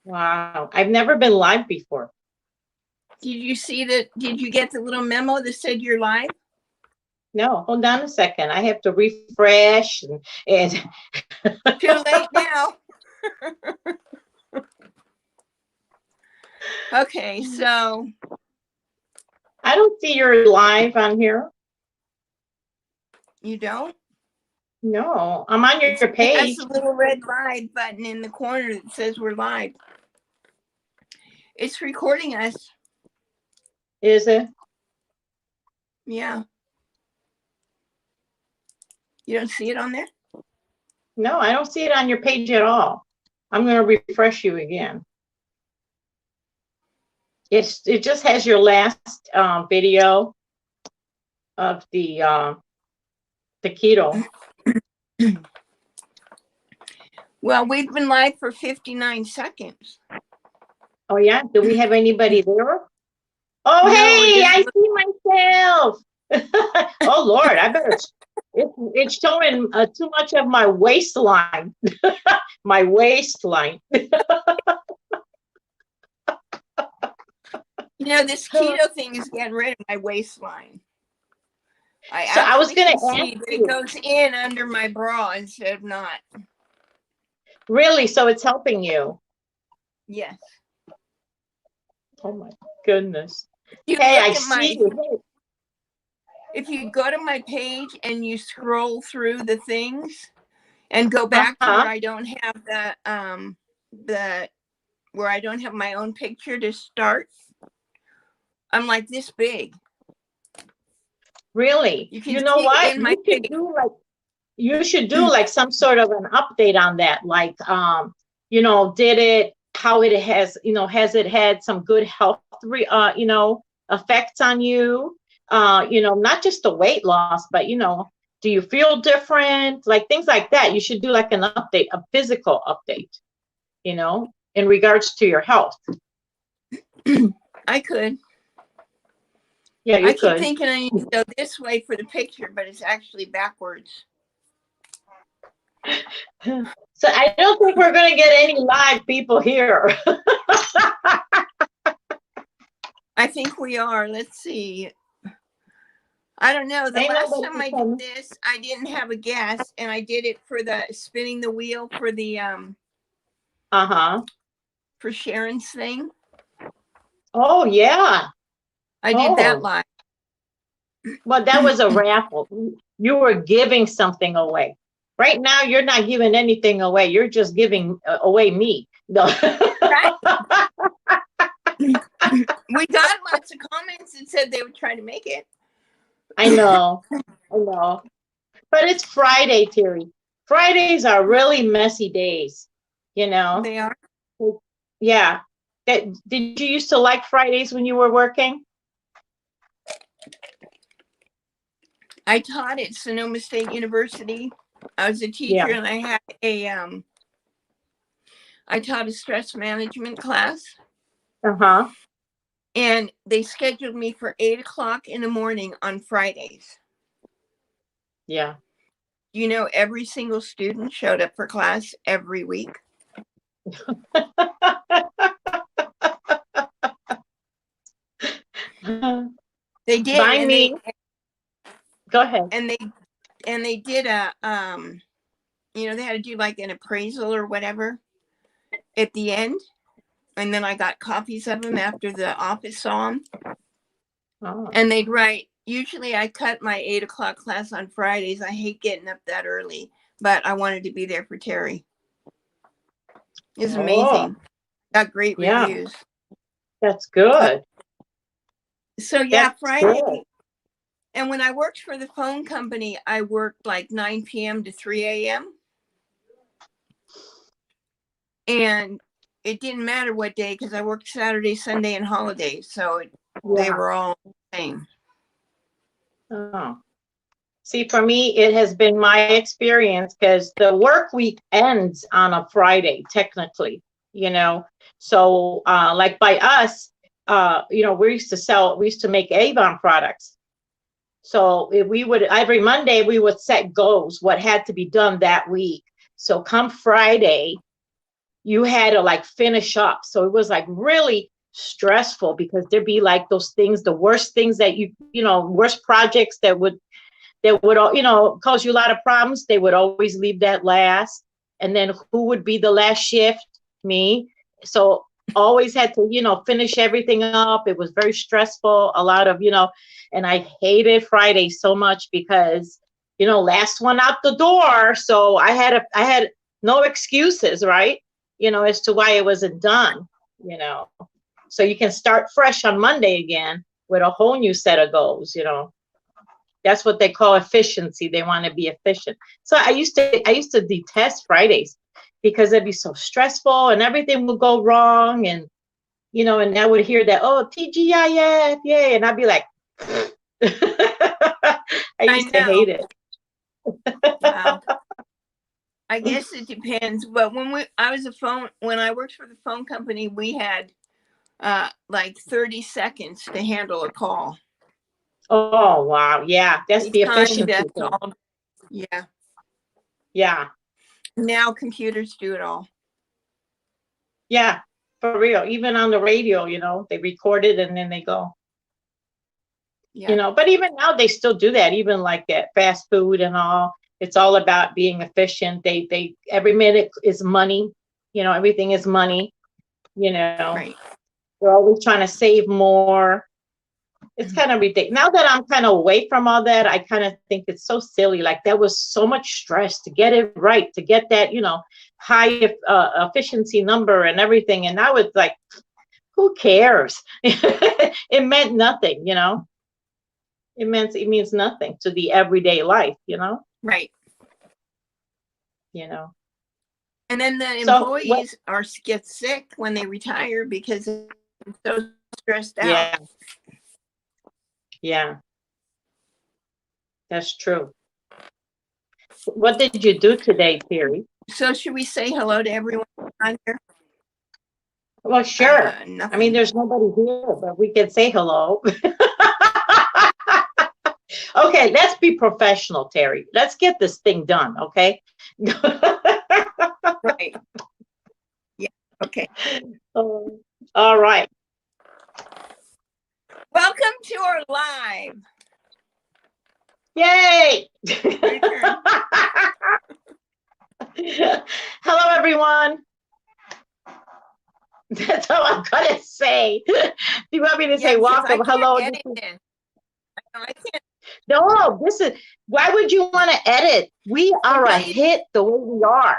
Wow. I've never been live before. Did you see that? Did you get the little memo that said you're live? No, hold on a second. I have to refresh and Too late now. Okay, so I don't see you're live on here. you don't? No, I'm on your It page. has a little red live button in the corner that says we're live. It's recording us. Is it? Yeah. You don't see it on there? No, I don't see it on your page at all. I'm going to refresh you again. It just has your last video of the keto. Well, we've been live for 59 seconds. Oh yeah, do we have anybody there? Oh No, hey, just- I see myself. Oh Lord, I better. It's showing too much of my waistline. My waistline. You know, this keto thing is getting rid of my waistline. So I was going to ask see that it goes in under my bra instead of not. Really? So it's helping you? Yes. Oh my goodness. You Hey, I look at see you. If you go to my page and you scroll through the things and go back to where I don't have where I don't have my own picture to start, I'm like this big. Really? You know what? You should do like some sort of an update on that. Like, you know, how it has, you know, has it had some good health, you know, effects on you? You know, not just the weight loss, but, you know, do you feel different? Like things like that. You should do like an update, a physical update, you know, in regards to your health. I could. Yeah, you I could. keep thinking I need to go this way for the picture, but it's actually backwards. So I don't think we're going to get any live people here. I think we are. Let's see. I don't know. The last time I did this, I didn't have a guest, and I did it for the spinning the wheel for the for Sharon's thing. Oh yeah, I did that live. Well, that was a raffle. You were giving something away. Right now, you're not giving anything away. You're just giving away me. No. We got lots of comments that said they would try to make it. I know. But it's Friday, Terry. Fridays are really messy days, you know? They are? Yeah. Did you used to like Fridays when you were working? I taught at Sonoma State University. I was a teacher and I had I taught a stress management class. And they scheduled me for 8 o'clock in the morning on Fridays. Yeah. You know, every single student showed up for class every week. They did. By me. Go ahead. And they did a you know, they had to do like an appraisal or whatever at the end. And then I got copies of them after the office saw them. Oh. And they'd write, usually I cut my 8 o'clock class on Fridays. I hate getting up that early, but I wanted to be there for Terry. It's amazing. Got great reviews. That's good. So yeah, Friday. Good. And when I worked for the phone company, I worked like 9 p.m. to 3 a.m. And it didn't matter what day because I worked Saturday, Sunday, and holidays. So they were all the same. Oh. See, for me, it has been my experience because the work week ends on a Friday, technically, you know. So like by us, you know, we used to make Avon products. So if we would, every Monday, we would set goals, what had to be done that week. So come Friday, you had to like finish up. So it was like really stressful because there'd be like those things, the worst things that worst projects that would, cause you a lot of problems. They would always leave that last. And then who would be the last shift? Me. So always had to, finish everything up. It was very stressful, a lot of, and I hated Friday so much because, last one out the door. So I had no excuses, right? As to why it wasn't done, so you can start fresh on Monday again with a whole new set of goals, That's what they call efficiency. They want to be efficient. So I used to detest Fridays because it'd be so stressful and everything would go wrong. And, and I would hear that, oh, TGIF, yay. And I'd be like, I used to hate it. Wow. I guess it depends. But when I worked for the phone company, we had like 30 seconds to handle a call. Oh, wow. Yeah. That's the efficiency. Yeah. Yeah. Now computers do it all. Yeah, for real. Even on the radio, they record it and then they go. Yeah. But even now they still do that, even like at fast food and all. It's all about being efficient. They every minute is money, everything is money, Right. They're always trying to save more. It's kind of ridiculous. Now that I'm kind of away from all that, I kind of think it's so silly. Like that was so much stress to get it right, to get that, high efficiency number and everything. And now it's like, who cares? It meant nothing, It means nothing to the everyday life, Right. And then the employees get sick when they retire because they're so stressed out. Yeah. That's true. What did you do today, Terry? So should we say hello to everyone on here? Well, sure. I mean, there's nobody here, but we can say hello. Okay, let's be professional, Terry. Let's get this thing done, okay? Right. Yeah, okay. All right. Welcome to our live. Yay! Hello, everyone. That's all I'm gonna say. Do you want me to say welcome? Hello. I can't. No, why would you want to edit? We are a hit the way we are.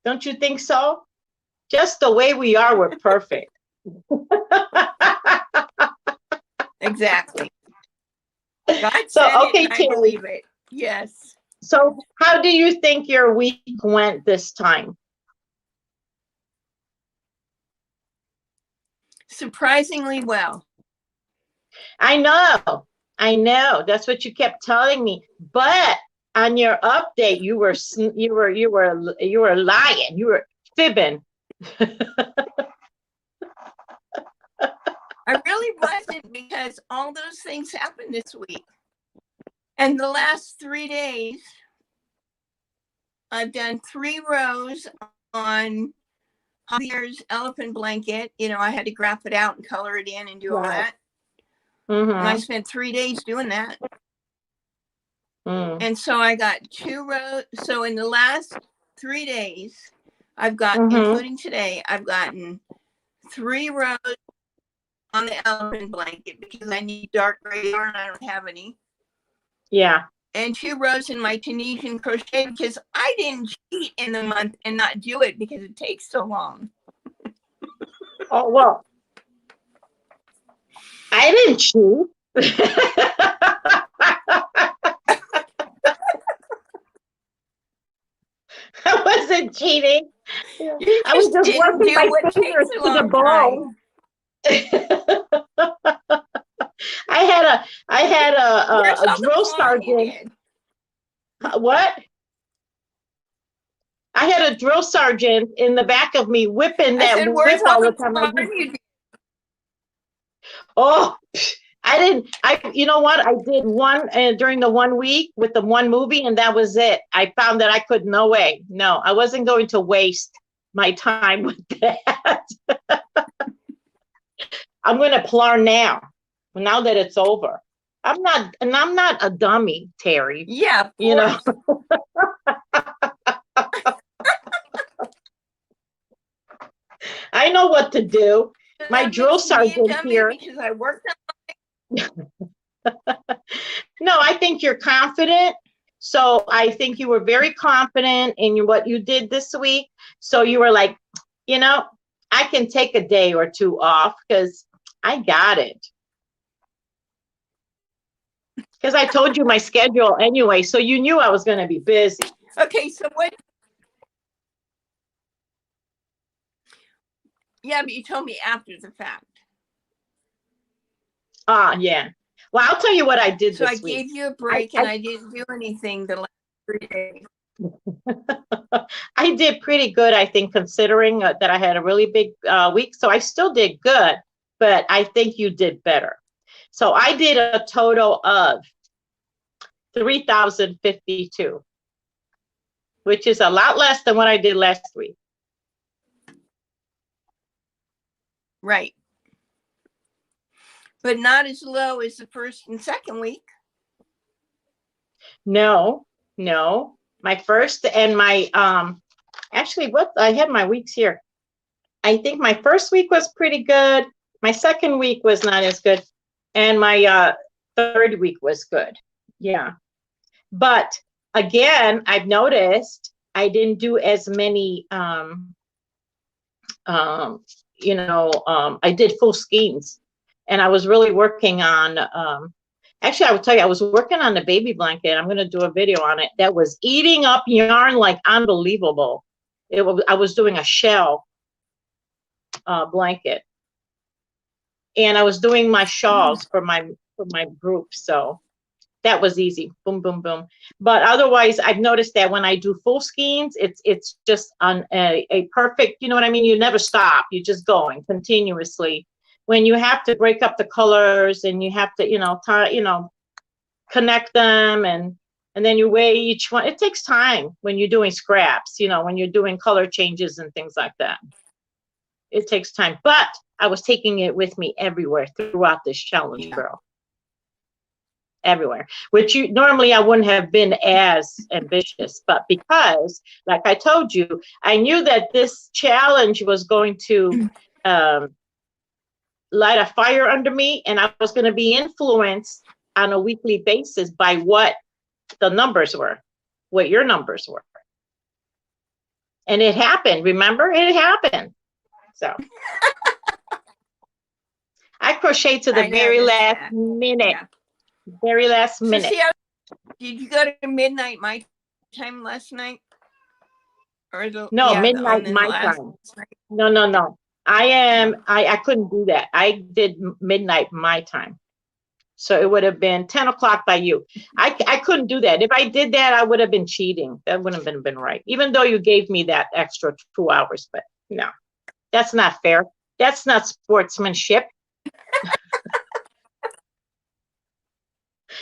Don't you think so? Just the way we are, we're perfect. Exactly. God said okay, it, I believe it. Yes. So how do you think your week went this time? Surprisingly well. I know. That's what you kept telling me. But on your update, you were lying. You were fibbing. I really wasn't, because all those things happened this week. And the last 3 days, I've done 3 rows on Javier's elephant blanket. I had to graph it out and color it in and do all that. Mm-hmm. And I spent 3 days doing that. Mm. And so I got 2 rows. So in the last 3 days, I've got, including today, I've gotten 3 rows on the elephant blanket because I need dark gray yarn. I don't have any. Yeah. And 2 rows in my Tunisian crochet because I didn't cheat in the month and not do it because it takes so long. Oh, well, I didn't cheat. I wasn't cheating. I was just working my fingers to the bone. I had a drill sergeant. What? I had a drill sergeant in the back of me whipping that whip all the time. Oh, you know what? I did one during the 1 week with the one movie, and that was it. I found that I could, no way. No, I wasn't going to waste my time with that. I'm going to plan now that it's over. I'm not a dummy, Terry. Yeah, you know. I know what to do. My drill sergeant here. Because I worked No, I think you're confident. So I think you were very confident in what you did this week. So you were like, I can take a day or two off because I got it. Because I told you my schedule anyway, so you knew I was going to be busy. Okay, so what? Yeah, but you told me after the fact. Yeah. Well, I'll tell you what I did so this I week. Gave you a break and I didn't do anything the last 3 days. I did pretty good, I think, considering that I had a really big week. So I still did good, but I think you did better. So I did a total of 3,052, which is a lot less than what I did last week. Right. But not as low as the first and second week. No. My first and my, actually, I had my weeks here. I think my first week was pretty good. My second week was not as good. And my third week was good. Yeah. But again, I've noticed I didn't do as many, I did full skeins. And I was really working on, actually, I will tell you, I was working on the baby blanket. I'm going to do a video on it. That was eating up yarn like unbelievable. I was doing a shell blanket. And I was doing my shawls for my group. So that was easy. Boom, boom, boom. But otherwise, I've noticed that when I do full skeins, it's just on a perfect, you know what I mean? You never stop. You're just going continuously. When you have to break up the colors and you have to, connect them and then you weigh each one. It takes time when you're doing scraps, when you're doing color changes and things like that. It takes time. But I was taking it with me everywhere throughout this challenge, girl. Everywhere, which normally I wouldn't have been as ambitious, but because, like I told you, I knew that this challenge was going to light a fire under me, and I was going to be influenced on a weekly basis by what the numbers were, what your numbers were. And it happened. Remember, it happened. So I crocheted to the very last minute. Yeah. Very last minute. So did you go to midnight my time last night? No, midnight my time. No. I couldn't do that. I did midnight my time. So it would have been 10 o'clock by you. I couldn't do that. If I did that, I would have been cheating. That wouldn't have been right. Even though you gave me that extra 2 hours, but no, that's not fair. That's not sportsmanship.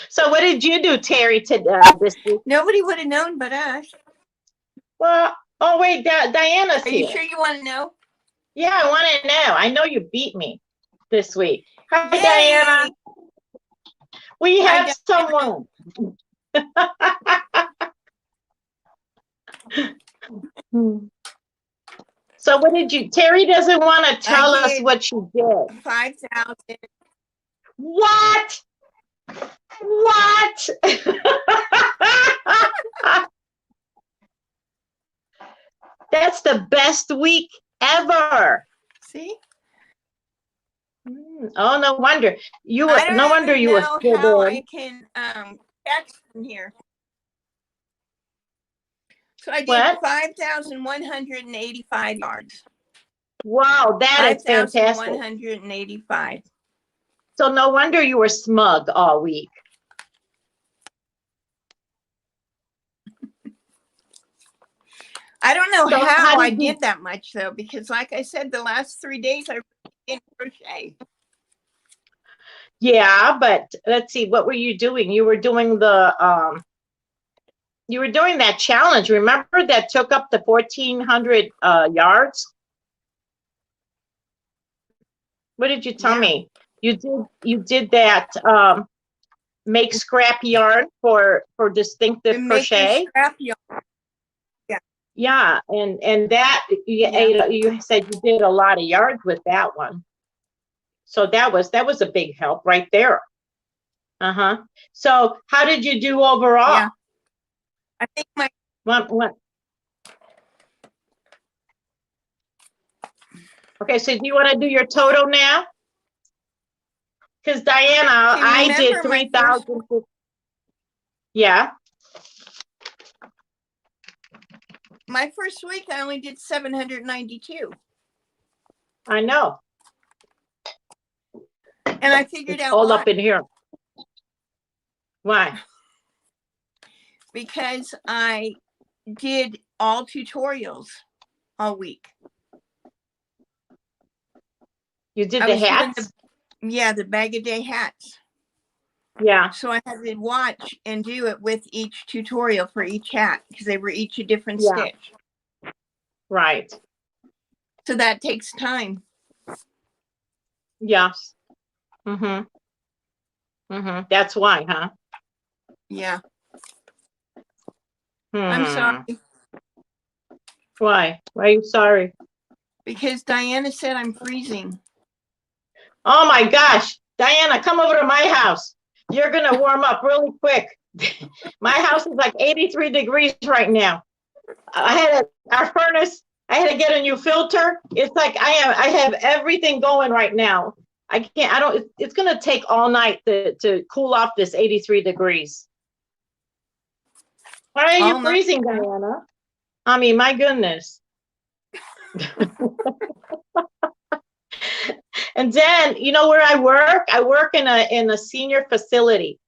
So what did you do, Terry, this week? Nobody would have known but us. Well, oh wait, Diana's here. Are you sure you want to know? Yeah, I want to know. I know you beat me this week. Hi, Diana. We have someone. So what did you, Terry doesn't want to tell us what she did. 5,000. What? That's the best week ever. See? Oh, no wonder you were. No wonder you were still how I can catch in here. So I did 5,185 yards. Wow, that is fantastic. 5,185. So no wonder you were smug all week. I don't know how I did that much though, because like I said, the last 3 days I didn't crochet. Yeah, but let's see, what were you doing? You were doing the you were doing that challenge. Remember that took up the 1,400 yards? What did you tell me? You did that make scrap yarn for distinctive crochet. Scrap yarn. Yeah, and that you said you did a lot of yards with that one. So that was a big help right there. So how did you do overall? Yeah. I think my what? Okay, so do you want to do your total now? Because Diana, I did 3,000. Yeah. My first week, I only did 792. I know. And I figured It's out all why. up in here. Why? Because I did all tutorials all week. You did the hats? The bag a day hats. Yeah. So I had to watch and do it with each tutorial for each hat because they were each a different stitch. Right. So that takes time. Yes. That's why, huh? Yeah. I'm sorry. Why? Why are you sorry? Because Diana said I'm freezing. Oh my gosh. Diana, come over to my house. You're going to warm up really quick. My house is like 83 degrees right now. Our furnace, I had to get a new filter. It's like I have everything going right now. It's going to take all night to cool off this 83 degrees. Why are you freezing, Diana? I mean, my goodness. And then, you know where I work? I work in a senior facility,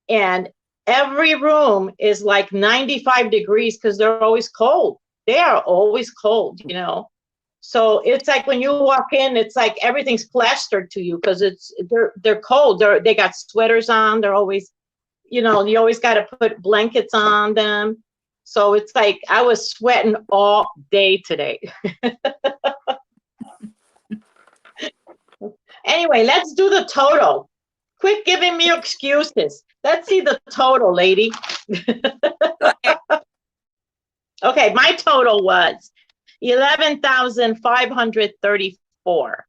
and every room is like 95 degrees because they're always cold. They are always cold, you know. So it's like when you walk in, it's like everything's plastered to you because they're cold. They got sweaters on. They're always, you know, you always got to put blankets on them. So it's like I was sweating all day today. Anyway, let's do the total. Quit giving me excuses. Let's see the total, lady. Okay, my total was 11,534.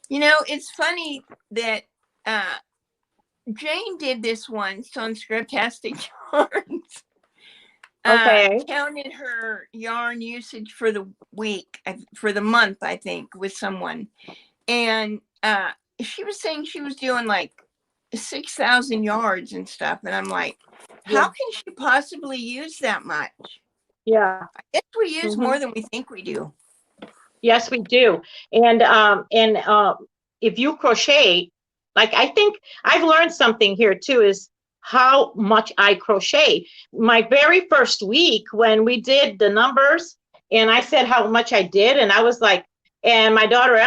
You know, it's funny that Jane did this once on Scriptastic Yarns. Okay. Counted her yarn usage for the week, for the month, I think, with someone. And she was saying she was doing like 6,000 yards and stuff. And I'm like, how can she possibly use that much? Yeah. I guess we use more than we think we do. Yes, we do. And if you crochet, like I think I've learned something here too, is how much I crochet. My very first week when we did the numbers and I said how much I did, and I was like, and my daughter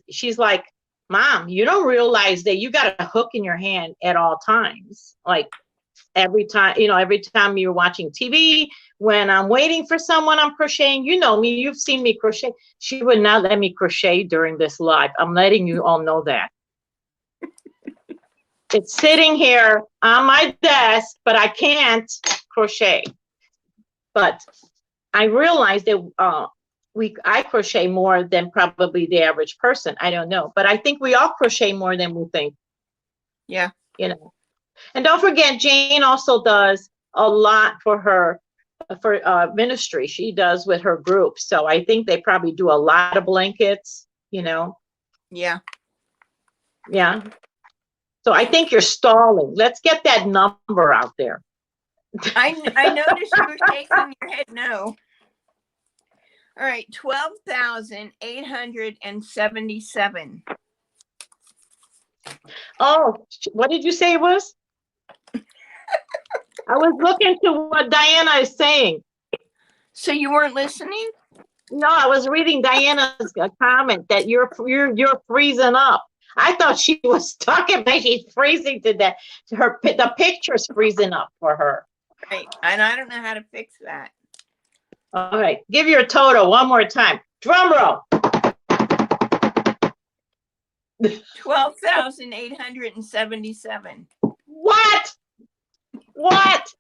she's like, Mom, you don't realize that you got a hook in your hand at all times. Like every time you're watching TV, when I'm waiting for someone, I'm crocheting. You know me, you've seen me crochet. She would not let me crochet during this live. I'm letting you all know that. It's sitting here on my desk, but I can't crochet. But I realized that I crochet more than probably the average person. I don't know, but I think we all crochet more than we think. Yeah. You know, and don't forget, Jane also does a lot for ministry. She does with her group. So I think they probably do a lot of blankets, you know. Yeah. Yeah. So I think you're stalling. Let's get that number out there. I noticed you were shaking your head no. All right, 12,877. Oh, what did you say it was? I was looking to what Diana is saying. So you weren't listening? No, I was reading Diana's comment that you're freezing up. I thought she was talking about she's freezing to death. The picture's freezing up for her. Right. And I don't know how to fix that. All right. Give your total one more time. Drum roll. 12,877. What? What?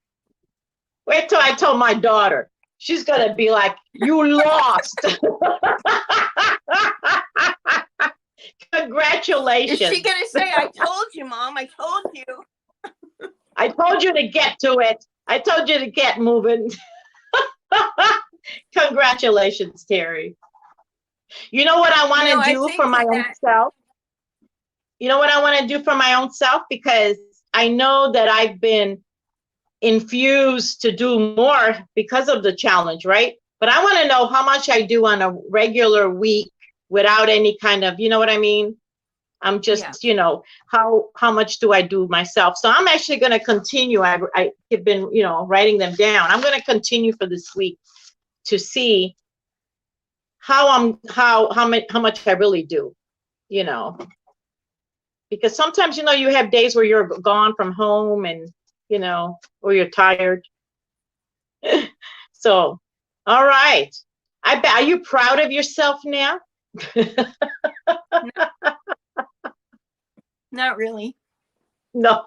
Wait till I tell my daughter. She's going to be like, you lost. Congratulations. Is she going to say, I told you, Mom, I told you. I told you to get to it. I told you to get moving. Congratulations, Terry. You know what I want to do for my own self? You know what I want to do for my own self? Because I know that I've been infused to do more because of the challenge, right? But I want to know how much I do on a regular week without any kind of, you know what I mean? I'm just, you know, how much do I do myself? So I'm actually going to continue. I have been, you know, writing them down. I'm going to continue for this week to see how much I really do, you know, because sometimes, you know, you have days where you're gone from home and, you know, or you're tired. So, all right. I bet, are you proud of yourself now? Not really. No.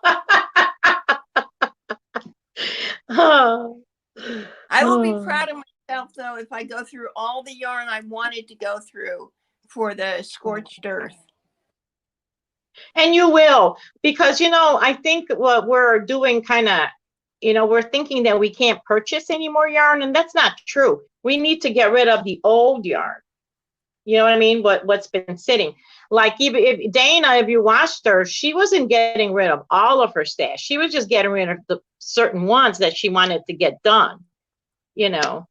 I will be proud of myself, though, if I go through all the yarn I wanted to go through for the scorched earth. And you will, because, you know, I think what we're doing kind of, you know, we're thinking that we can't purchase any more yarn, and that's not true. We need to get rid of the old yarn. You know what I mean? What's been sitting. Like even if Dana, if you watched her, she wasn't getting rid of all of her stash. She was just getting rid of the certain ones that she wanted to get done, you know.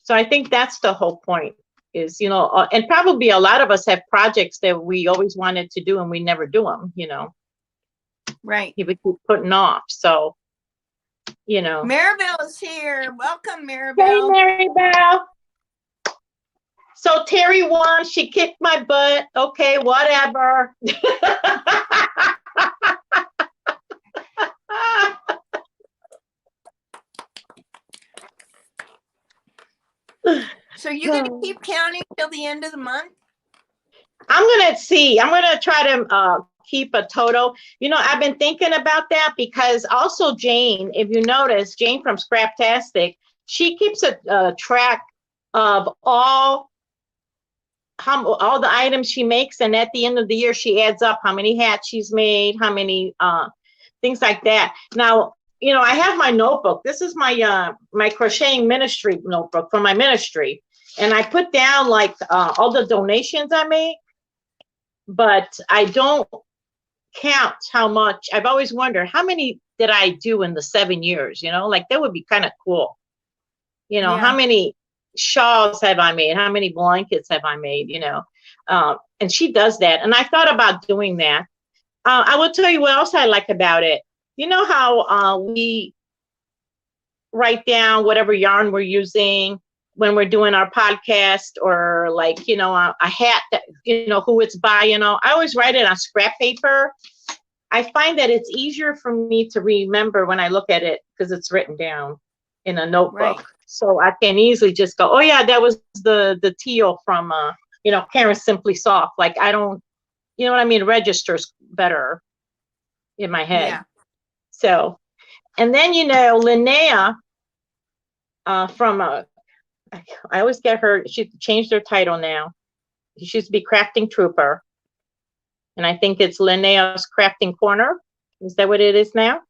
So I think that's the whole point is, you know, and probably a lot of us have projects that we always wanted to do and we never do them, you know. Right. We keep putting off. So, you know. Maribel is here. Welcome, Maribel. Hey, Maribel. So Terry won. She kicked my butt. Okay, whatever. So you're going to keep counting till the end of the month? I'm going to see. I'm going to try to keep a total. You know, I've been thinking about that because also Jane, if you notice, Jane from Scraptastic, she keeps a track of all the items she makes, and at the end of the year she adds up how many hats she's made, how many things like that. Now, you know, I have my notebook. This is my my crocheting ministry notebook for my ministry, and I put down like all the donations I make, but I don't count how much. I've always wondered how many did I do in the 7 years, you know, like that would be kind of cool. You know, how many shawls have I made? How many blankets have I made? You know, and she does that. And I thought about doing that. I will tell you what else I like about it. You know how we write down whatever yarn we're using when we're doing our podcast, or like, you know, a hat that, you know, who it's by, you know, I always write it on scrap paper. I find that it's easier for me to remember when I look at it because it's written down in a notebook. Right. So I can easily just go, oh yeah, that was the teal from, you know, Karen Simply Soft. Like I don't, you know what I mean? Registers better in my head. Yeah. So, and then, you know, Linnea from, I always get her, she changed her title now. She used to be Crafting Trooper. And I think it's Linnea's Crafting Corner. Is that what it is now?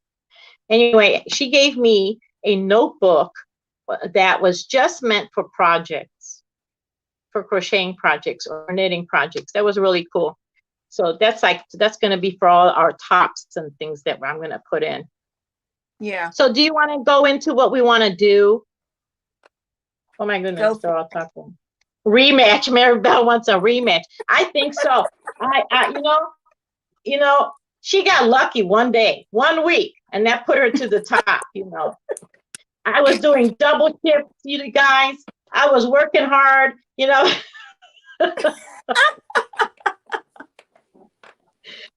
Anyway, she gave me a notebook that was just meant for projects, for crocheting projects or knitting projects. That was really cool. So that's going to be for all our tops and things that I'm going to put in. Yeah. So do you want to go into what we want to do? Oh my goodness, they're all talking. Rematch. Maribel wants a rematch. I think so. You know, she got lucky one day, 1 week, and that put her to the top, you know. I was doing double shifts, you guys. I was working hard, you know.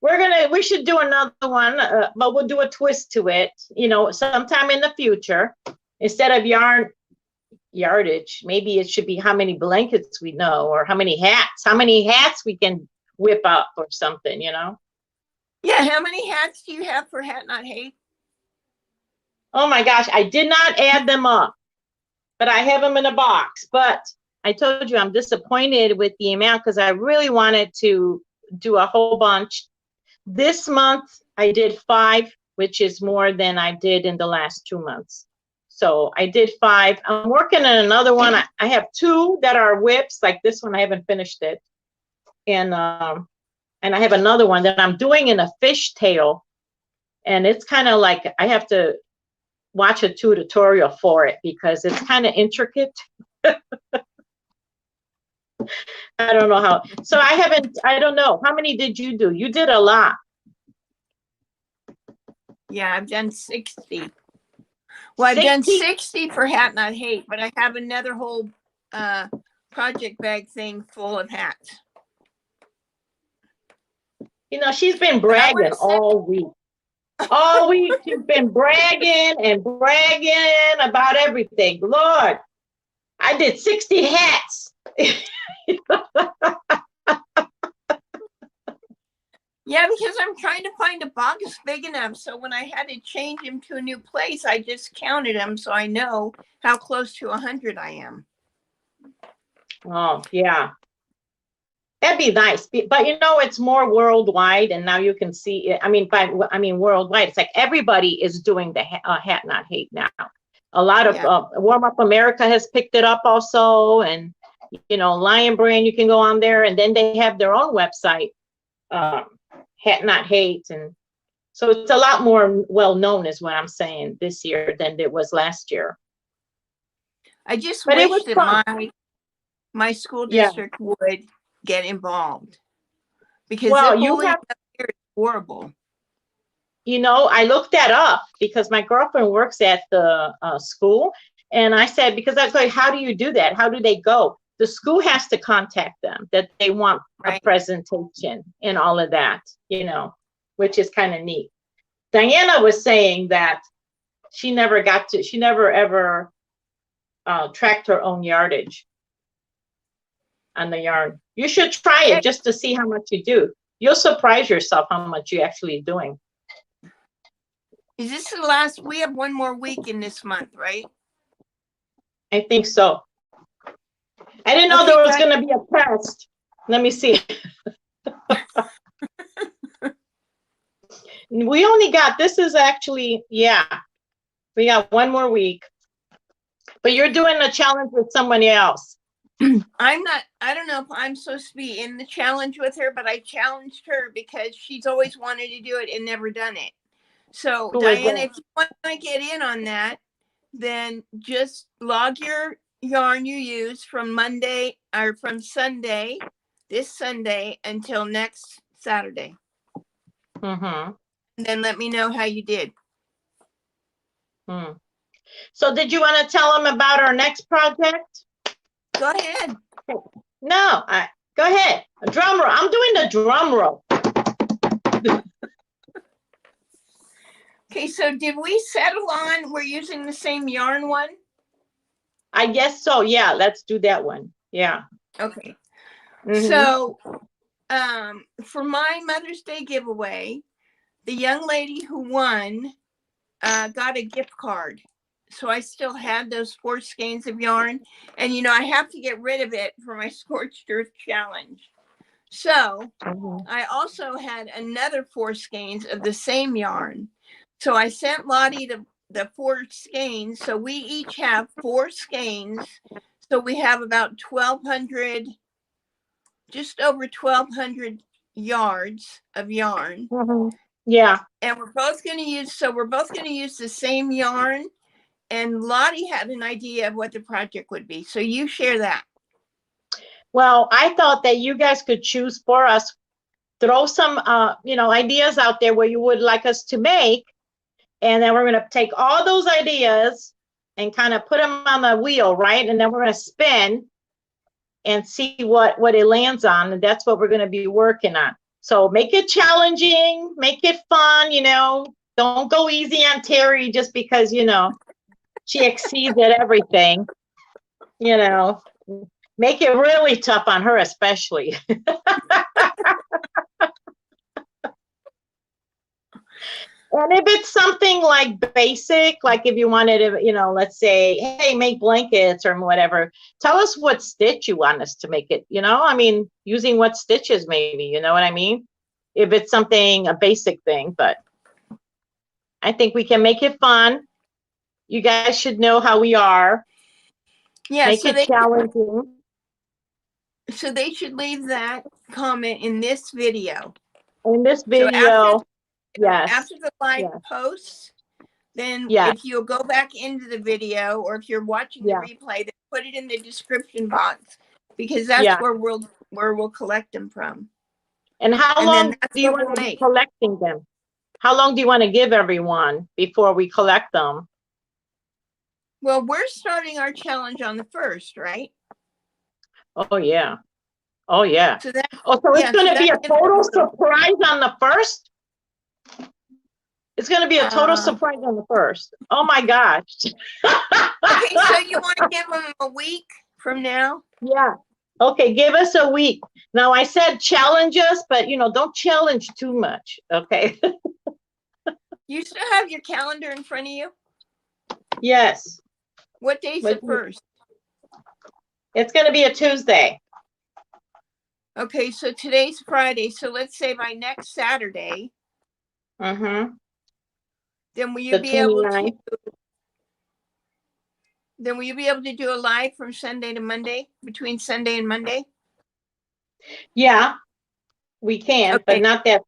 We should do another one, but we'll do a twist to it, sometime in the future. Instead of yardage, maybe it should be how many blankets we know, or how many hats we can whip up or something, Yeah, how many hats do you have for Hat Not Hate? Oh my gosh, I did not add them up, but I have them in a box. But I told you I'm disappointed with the amount because I really wanted to do a whole bunch. This month I did 5, which is more than I did in the last 2 months. So I did 5. I'm working on another one. I have 2 that are whips, like this one. I haven't finished it. And I have another one that I'm doing in a fishtail. And it's kind of like I have to watch a tutorial for it because it's kind of intricate. I don't know how. So I don't know. How many did you do? You did a lot. Yeah, I've done 60. Well, I've done 60 for Hat Not Hate, but I have another whole project bag thing full of hats. She's been bragging all week. All week she's been bragging about everything. Lord, I did 60 hats. Yeah, because I'm trying to find a box big enough. So when I had to change him to a new place, I just counted them so I know how close to 100 I am. Oh, yeah. That'd be nice. But it's more worldwide, and now you can see it. I mean, worldwide. It's like everybody is doing the Hat Not Hate now. A lot of Warm Up America has picked it up also, and Lion Brand, you can go on there, and then they have their own website, Hat Not Hate, and so it's a lot more well known, is what I'm saying, this year than it was last year. I just wish that my school district would get involved, because is horrible. I looked that up because my girlfriend works at the school, and I said, because I was like, how do you do that? How do they go? The school has to contact them that they want a presentation and all of that, which is kind of neat. Diana was saying that she never ever tracked her own yardage on the yarn. You should try it just to see how much you do. You'll surprise yourself how much you're actually doing. Is this the last? We have one more week in this month, right? I think so. I didn't know there was going to be a test. Let me see. We only got, this is actually, we got one more week. But you're doing a challenge with somebody else. I don't know if I'm supposed to be in the challenge with her, but I challenged her because she's always wanted to do it and never done it. So Diana, if you want to get in on that, then just log your yarn you use from Monday or from Sunday, this Sunday, until next Saturday. Mm-hmm. And then let me know how you did. So did you want to tell them about our next project? Go ahead. No, go ahead. A drum roll. I'm doing the drum roll. Okay, so did we settle on we're using the same yarn one? I guess so. Yeah, let's do that one. Yeah. Okay. So for my Mother's Day giveaway, the young lady who won got a gift card. So I still had those 4 skeins of yarn, and I have to get rid of it for my Scorched Earth challenge. So I also had another 4 skeins of the same yarn. So I sent Lottie the 4 skeins. So we each have 4 skeins. So we have about 1,200, just over 1,200 yards of yarn. Yeah. And we're both going to use the same yarn. And Lottie had an idea of what the project would be. So you share that. Well, I thought that you guys could choose for us, throw some, ideas out there where you would like us to make. And then we're going to take all those ideas and kind of put them on the wheel, right? And then we're going to spin and see what it lands on. And that's what we're going to be working on. So make it challenging, make it fun, don't go easy on Terry just because, she exceeds at everything, make it really tough on her, especially. And if it's something like basic, like if you wanted to, let's say, hey, make blankets or whatever, tell us what stitch you want us to make it, using what stitches maybe, you know what I mean? If it's something, a basic thing, but I think we can make it fun. You guys should know how we are. Yeah, make it challenging. So they should leave that comment in this video. In this video, yes. After the live post, then Yes. if you'll go back into the video, or if you're watching the replay, then put it in the description box, because that's where we'll collect them from. And how long do you want to be collecting them? How long do you want to give everyone before we collect them? Well, we're starting our challenge on the 1st, right? Oh, yeah. Oh, yeah. So it's going to be a total surprise on the 1st? It's going to be a total surprise on the 1st. Oh, my gosh. Okay, so you want to give them a week from now? Yeah. Okay, give us a week. Now, I said challenge us, but, don't challenge too much, okay? You still have your calendar in front of you? Yes. What day's the 1st? It's going to be a Tuesday. Okay, so today's Friday. So let's say by next Saturday. Mm-hmm. Then will you be able to? Then will you be able to do a live from Sunday to Monday, between Sunday and Monday? Yeah, we can, but not that.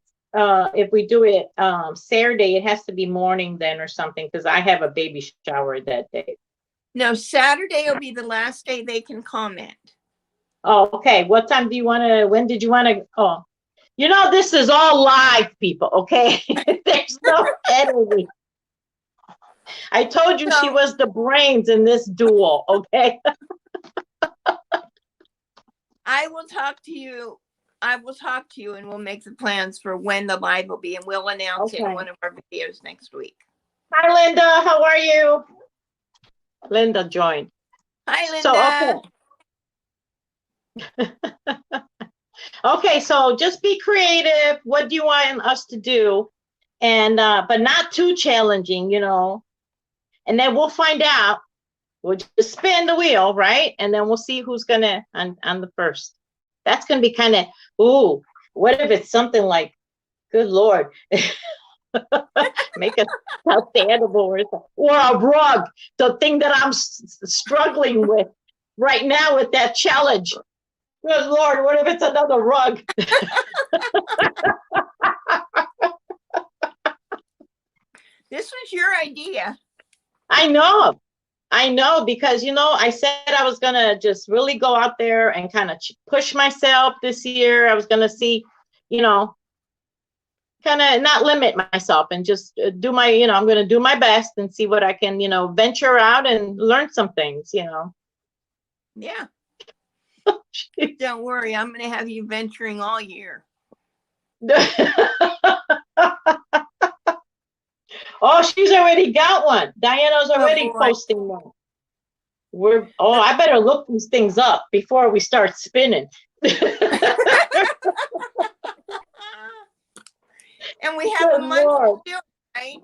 If we do it Saturday, it has to be morning then or something, because I have a baby shower that day. No, Saturday will be the last day they can comment. Oh, okay. What time do you want to, when did you want to? Oh, this is all live, people, okay? There's no editing. I told you she was the brains in this duel, okay? I will talk to you and we'll make the plans for when the live will be, and we'll announce it in one of our videos next week. Hi, Linda. How are you? Linda joined. Hi, Linda. So, okay, so just be creative. What do you want us to do? And but not too challenging, And then we'll find out. We'll just spin the wheel, right? And then we'll see who's gonna on the 1st. That's gonna be kind of, ooh, what if it's something like, good Lord, make a stuffed animal or a rug, the thing that I'm struggling with right now with that challenge. Good Lord, what if it's another rug? This was your idea. I know, because, I said I was going to just really go out there and kind of push myself this year. I was going to see, kind of not limit myself and just do my, I'm going to do my best and see what I can, venture out and learn some things, Yeah. Don't worry. I'm going to have you venturing all year. Oh, she's already got one. Diana's already posting one. I better look these things up before we start spinning. And we have a month to do it, right?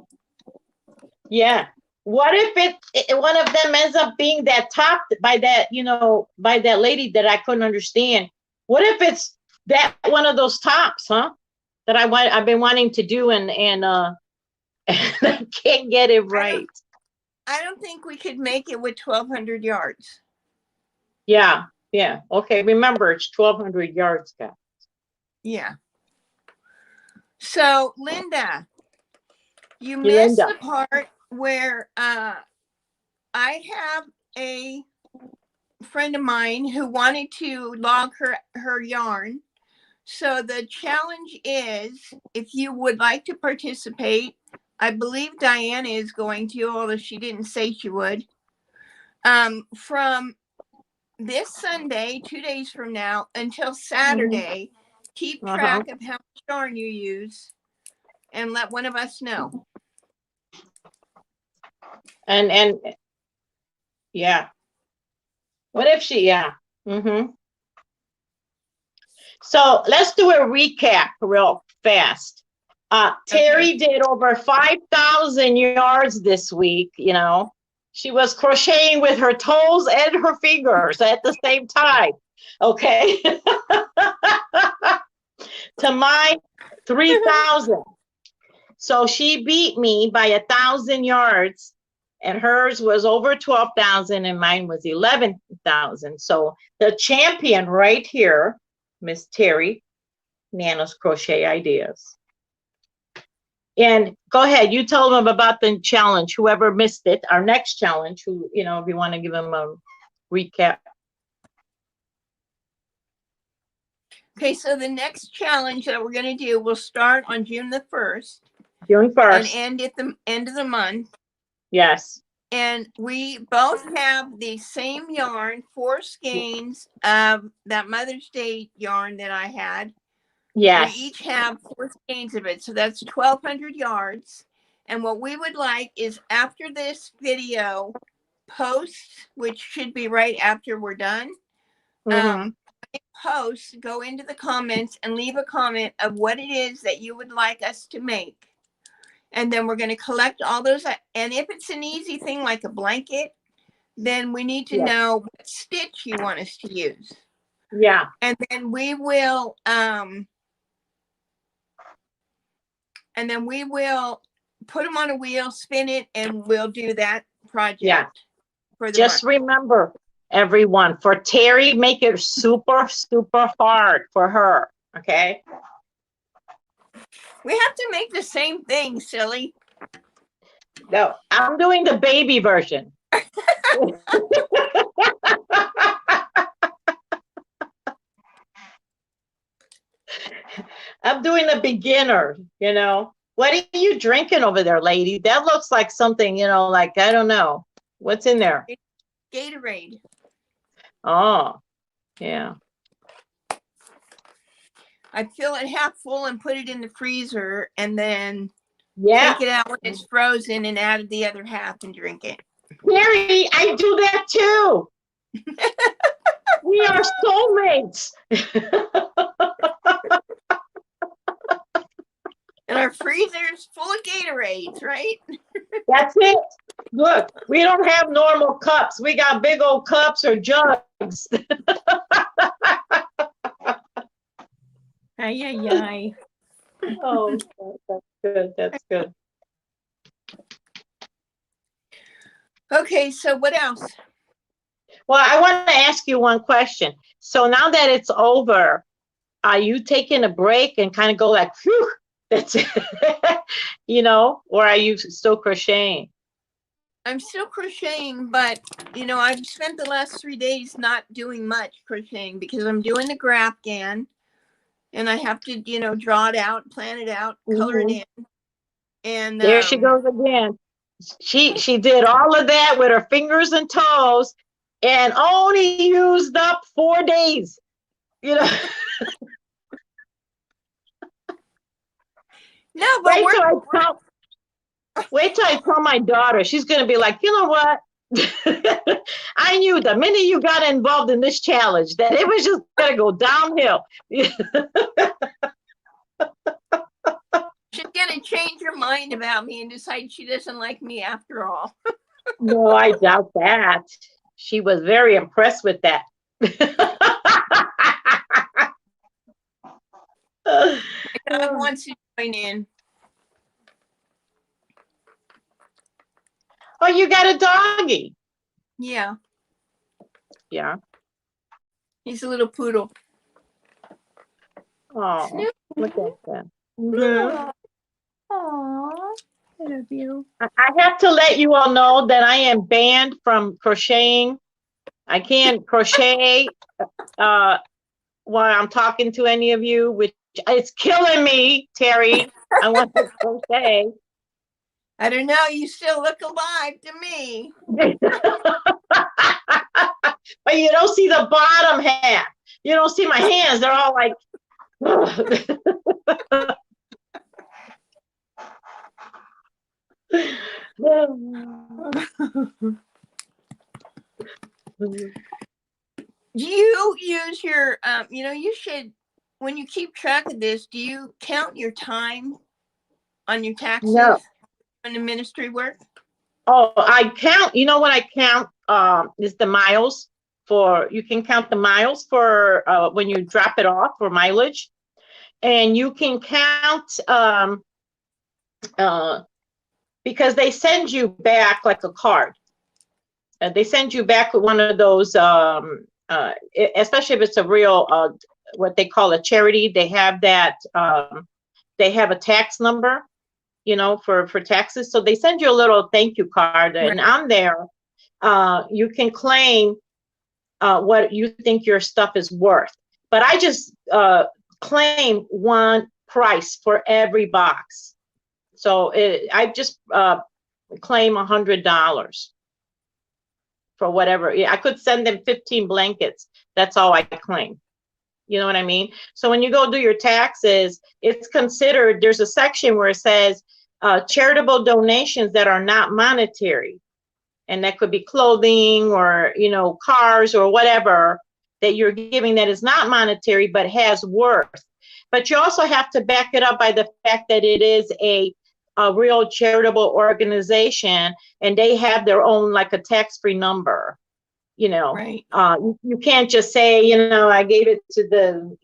Yeah. What if one of them ends up being that top by that, by that lady that I couldn't understand? What if it's that one of those tops, huh? That I've been wanting to do and I can't get it right. I don't think we could make it with 1,200 yards. Yeah. Okay. Remember, it's 1,200 yards, guys. Yeah. So, Linda, you missed the part where I have a friend of mine who wanted to log her yarn. So the challenge is, if you would like to participate, I believe Diana is going to, although she didn't say she would, from this Sunday, 2 days from now, until Saturday, keep track of how much yarn you use and let one of us know. And yeah. What if she, yeah. So let's do a recap real fast. Terry did over 5,000 yards this week, you know. She was crocheting with her toes and her fingers at the same time. Okay. To my 3,000. So she beat me by 1,000 yards, and hers was over 12,000 and mine was 11,000. So the champion right here, Miss Terry, Nana's Crochet Ideas. And go ahead, you tell them about the challenge, whoever missed it, our next challenge, who, you know, if you want to give them a recap. Okay, so the next challenge that we're going to do will start on June the 1st. June 1st. And end at the end of the month. Yes. And we both have the same yarn, 4 skeins of that Mother's Day yarn that I had. Yes. We each have 4 skeins of it. So that's 1,200 yards. And what we would like is after this video post, which should be right after we're done, post, go into the comments and leave a comment of what it is that you would like us to make. And then we're going to collect all those. And if it's an easy thing like a blanket, then we need to know what stitch you want us to use. Yeah. And then we will put them on a wheel, spin it, and we'll do that project. Yeah. For the Just month. remember, everyone, for Terry, make it super, super hard for her. Okay. We have to make the same thing, silly. No, I'm doing the baby version. I'm doing the beginner, you know. What are you drinking over there, lady? That looks like something, you know, like, I don't know. What's in there? Gatorade. Oh, yeah. I'd fill it half full and put it in the freezer and then take it out when it's frozen and add the other half and drink it. Mary, I do that too. We are soulmates. And our freezer's full of Gatorades, right? That's it. Look, we don't have normal cups. We got big old cups or jugs. Ay, ay, ay. Oh, that's good. That's good. Okay, so what else? Well, I want to ask you one question. So now that it's over, are you taking a break and kind of go like, phew, that's it, you know, or are you still crocheting? I'm still crocheting, but, you know, I've spent the last 3 days not doing much crocheting because I'm doing the Grafgan and I have to, you know, draw it out, plan it out, color it in. And there she goes again. She did all of that with her fingers and toes and only used up 4 days, you know. No, but wait till I tell my daughter. She's going to be like, you know what? I knew the minute you got involved in this challenge that it was just going to go downhill. She's going to change her mind about me and decide she doesn't like me after all. No, I doubt that. She was very impressed with that. My dog wants to join in. Oh, you got a doggy? Yeah. Yeah. He's a little poodle. Oh, Snoopy. look at that. Aww. I love you. I have to let you all know that I am banned from crocheting. I can't crochet while I'm talking to any of you, which it's killing me, Terry. I want to crochet. I don't know. You still look alive to me. But you don't see the bottom half. You don't see my hands. They're all like Do you use your, you should, when you keep track of this, do you count your time on your taxes No. on the ministry work? Oh, I count, you know what I count, is the miles you can count the miles for, when you drop it off for mileage. And you can count, because they send you back like a card. They send you back with one of those, especially if it's a real, what they call a charity, they have that, they have a tax number, for taxes. So they send you a little thank you card, and on there, you can claim what you think your stuff is worth. But I just claim one price for every box. So I just claim $100 for whatever. Yeah, I could send them 15 blankets. That's all I claim. You know what I mean? So when you go do your taxes, it's considered, there's a section where it says charitable donations that are not monetary. And that could be clothing or, cars or whatever that you're giving that is not monetary, but has worth. But you also have to back it up by the fact that it is a real charitable organization, and they have their own, like a tax-free number, Right. You can't just say, I gave it to the,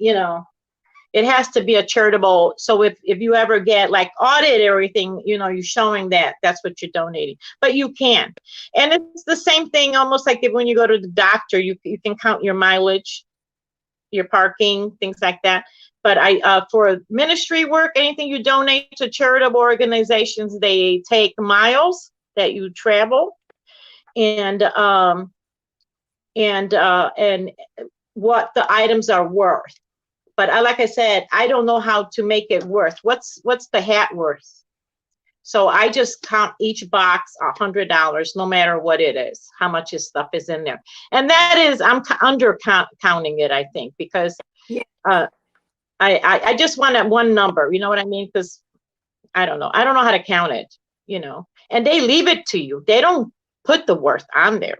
it has to be a charitable. So if you ever get like audit everything, you're showing that that's what you're donating, but you can. And it's the same thing, almost like when you go to the doctor, you can count your mileage, your parking, things like that. But for ministry work, anything you donate to charitable organizations, they take miles that you travel, and what the items are worth. But like I said, I don't know how to make it worth. What's the hat worth? So I just count each box $100, no matter what it is, how much his stuff is in there. And that is, I'm counting it, I think, because I just want that one number, you know what I mean? Because I don't know how to count it, and they leave it to you. They don't put the worth on there.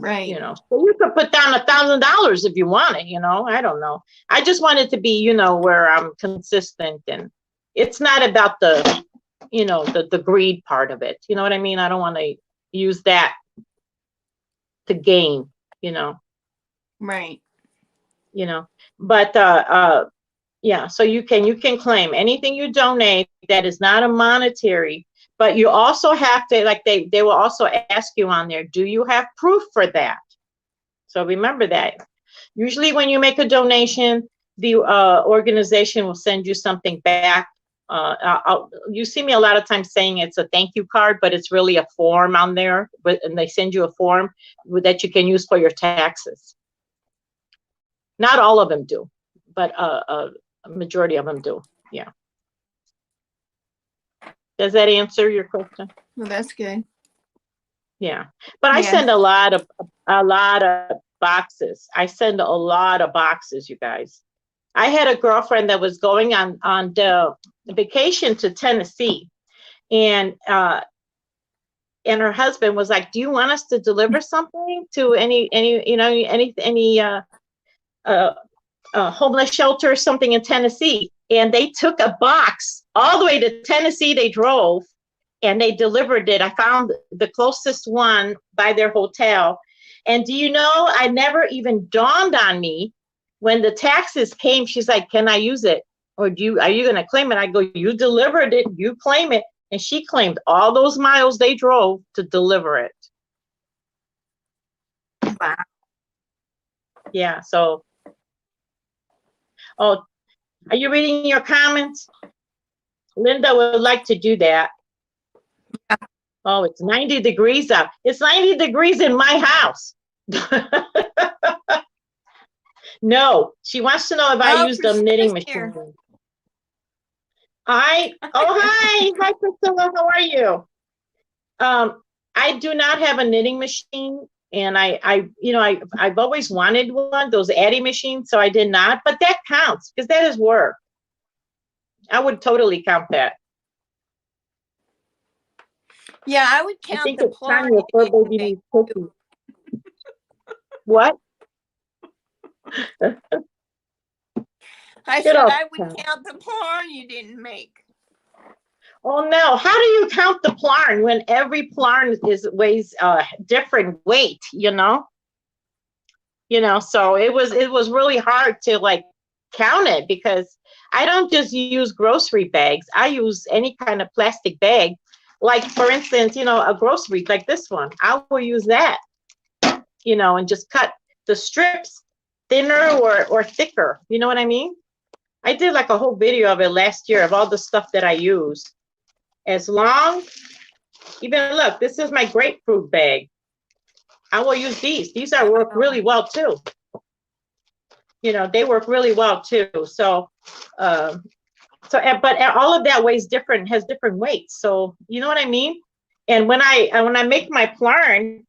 Right. So you could put down $1,000 if you want it, I don't know. I just want it to be, where I'm consistent, and it's not about the, the greed part of it. You know what I mean? I don't want to use that to gain, Right. But, yeah, so you can claim anything you donate that is not a monetary. But you also have to, like, they will also ask you on there, do you have proof for that? So remember that. Usually when you make a donation, the organization will send you something back. You see me a lot of times saying it's a thank you card, but it's really a form on there. And they send you a form that you can use for your taxes. Not all of them do, but a majority of them do. Yeah. Does that answer your question? Well, that's good. Yeah, but I send a lot of boxes. I send a lot of boxes, you guys. I had a girlfriend that was going on the vacation to Tennessee, and her husband was like, "Do you want us to deliver something to any homeless shelter or something in Tennessee?" And they took a box all the way to Tennessee. They drove and they delivered it. I found the closest one by their hotel. And do you know, I never even dawned on me when the taxes came. She's like, "Can I use it? Or are you going to claim it?" I go, "You delivered it, you claim it." And she claimed all those miles they drove to deliver it. Wow. Yeah, so. Oh, are you reading your comments? Linda would like to do that. Oh, it's 90 degrees out. It's 90 degrees in my house. No, she wants to know if I use the knitting machine. Hi, Priscilla, how are you? I do not have a knitting machine. And I've always wanted one, those Addy machines, so I did not, but that counts because that is work. I would totally count that. Yeah, I would I count think the it's time Plorn your fur you baby make. needs cookies. What? I Get said off I the would couch. count the Plorn you didn't make. Oh no, how do you count the plarn when every plarn weighs different weight, you know? So it was really hard to like count it because I don't just use grocery bags. I use any kind of plastic bag. Like for instance, a grocery like this one. I will use that, and just cut the strips thinner or thicker. You know what I mean? I did like a whole video of it last year of all the stuff that I use. As long, even look, this is my grapefruit bag. I will use these. These are work really well too. They work really well too. So, but all of that has different weights. So you know what I mean? And when I make my plarn,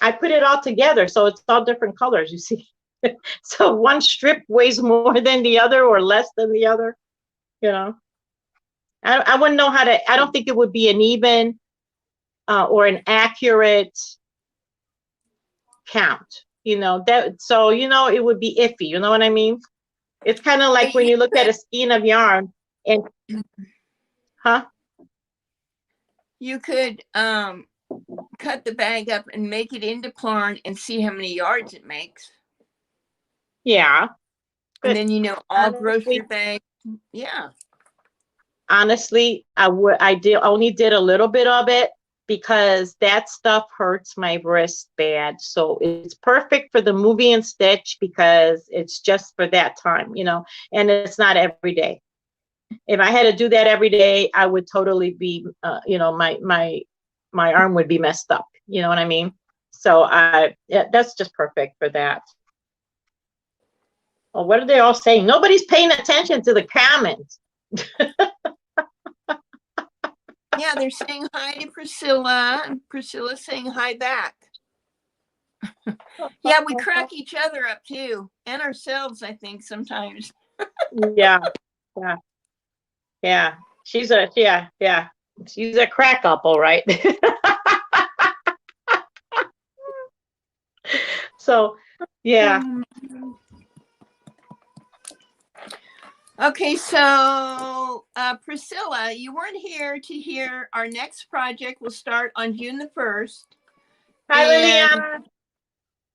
I put it all together. So it's all different colors, you see. So one strip weighs more than the other or less than the other, I wouldn't know I don't think it would be an even or an accurate count, so it would be iffy, you know what I mean? It's kind of like when you look at a skein of yarn and you could cut the bag up and make it into plarn and see how many yards it makes. Yeah. And then all grocery bags. Yeah. Honestly, I only did a little bit of it because that stuff hurts my wrist bad. So it's perfect for the movie and stitch because it's just for that time, and it's not every day. If I had to do that every day, I would totally be, my arm would be messed up. You know what I mean? So that's just perfect for that. Well, what are they all saying? Nobody's paying attention to the comments. Yeah, they're saying hi to Priscilla, and Priscilla's saying hi back. Yeah, we crack each other up too, and ourselves, I think, sometimes. Yeah. She's a crack up, all right. So, yeah. Okay, so Priscilla, you weren't here to hear our next project will start on June the 1st. Hi, Liliana.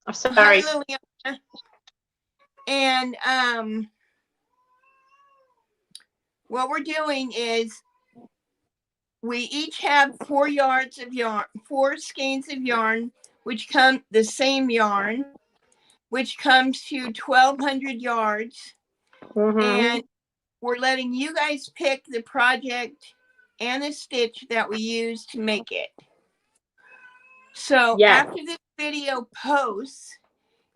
I'm sorry. Hi, Liliana. And what we're doing is we each have 4 yards of yarn, 4 skeins of yarn, which come the same yarn, which comes to 1,200 yards. Mm-hmm. And we're letting you guys pick the project and the stitch that we use to make it. So after this video posts,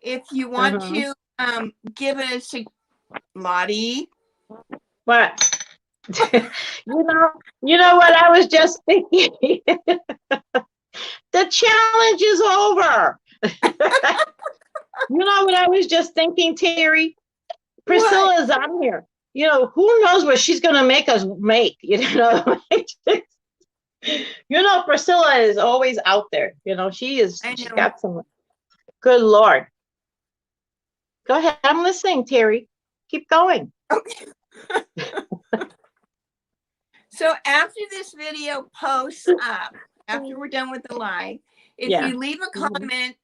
if you want to give us a Lottie. What? you know what I was just thinking? The challenge is over. You know what I was just thinking, Terry? Priscilla's on here. Who knows what she's going to make us make, Priscilla is always out there. She's got some, good Lord. Go ahead. I'm listening, Terry. Keep going. Okay. So after this video posts up, after we're done with the live, if you leave a comment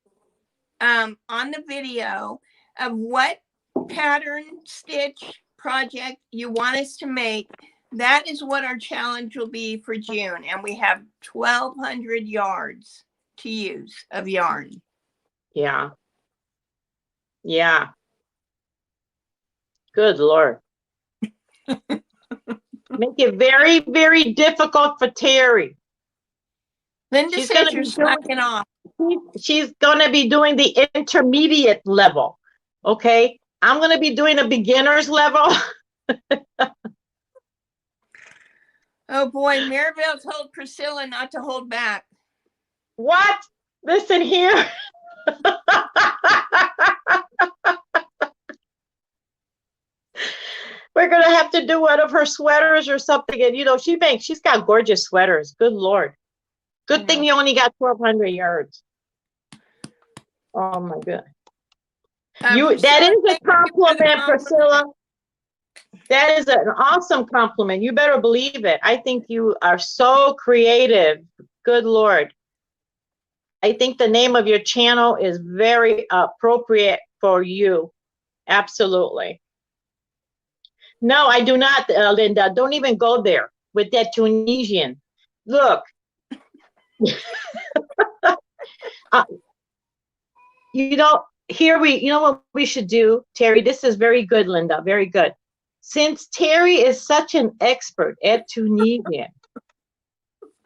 on the video of what pattern, stitch, project you want us to make, that is what our challenge will be for June. And we have 1,200 yards to use of yarn. Yeah. Good Lord. Make it very, very difficult for Terry. Linda says you're slacking off. She's going to be doing the intermediate level. Okay. I'm going to be doing a beginner's level. Oh boy, Maribel told Priscilla not to hold back. What? Listen here. We're gonna have to do one of her sweaters or something. And she's got gorgeous sweaters. Good Lord. Good thing you only got 1,200 yards. Oh my God. That is a compliment, Priscilla. That is an awesome compliment. You better believe it. I think you are so creative. Good Lord. I think the name of your channel is very appropriate for you. Absolutely. No, I do not, Linda. Don't even go there with that Tunisian. Look. What we should do, Terry? This is very good, Linda. Very good. Since Terry is such an expert at Tunisian,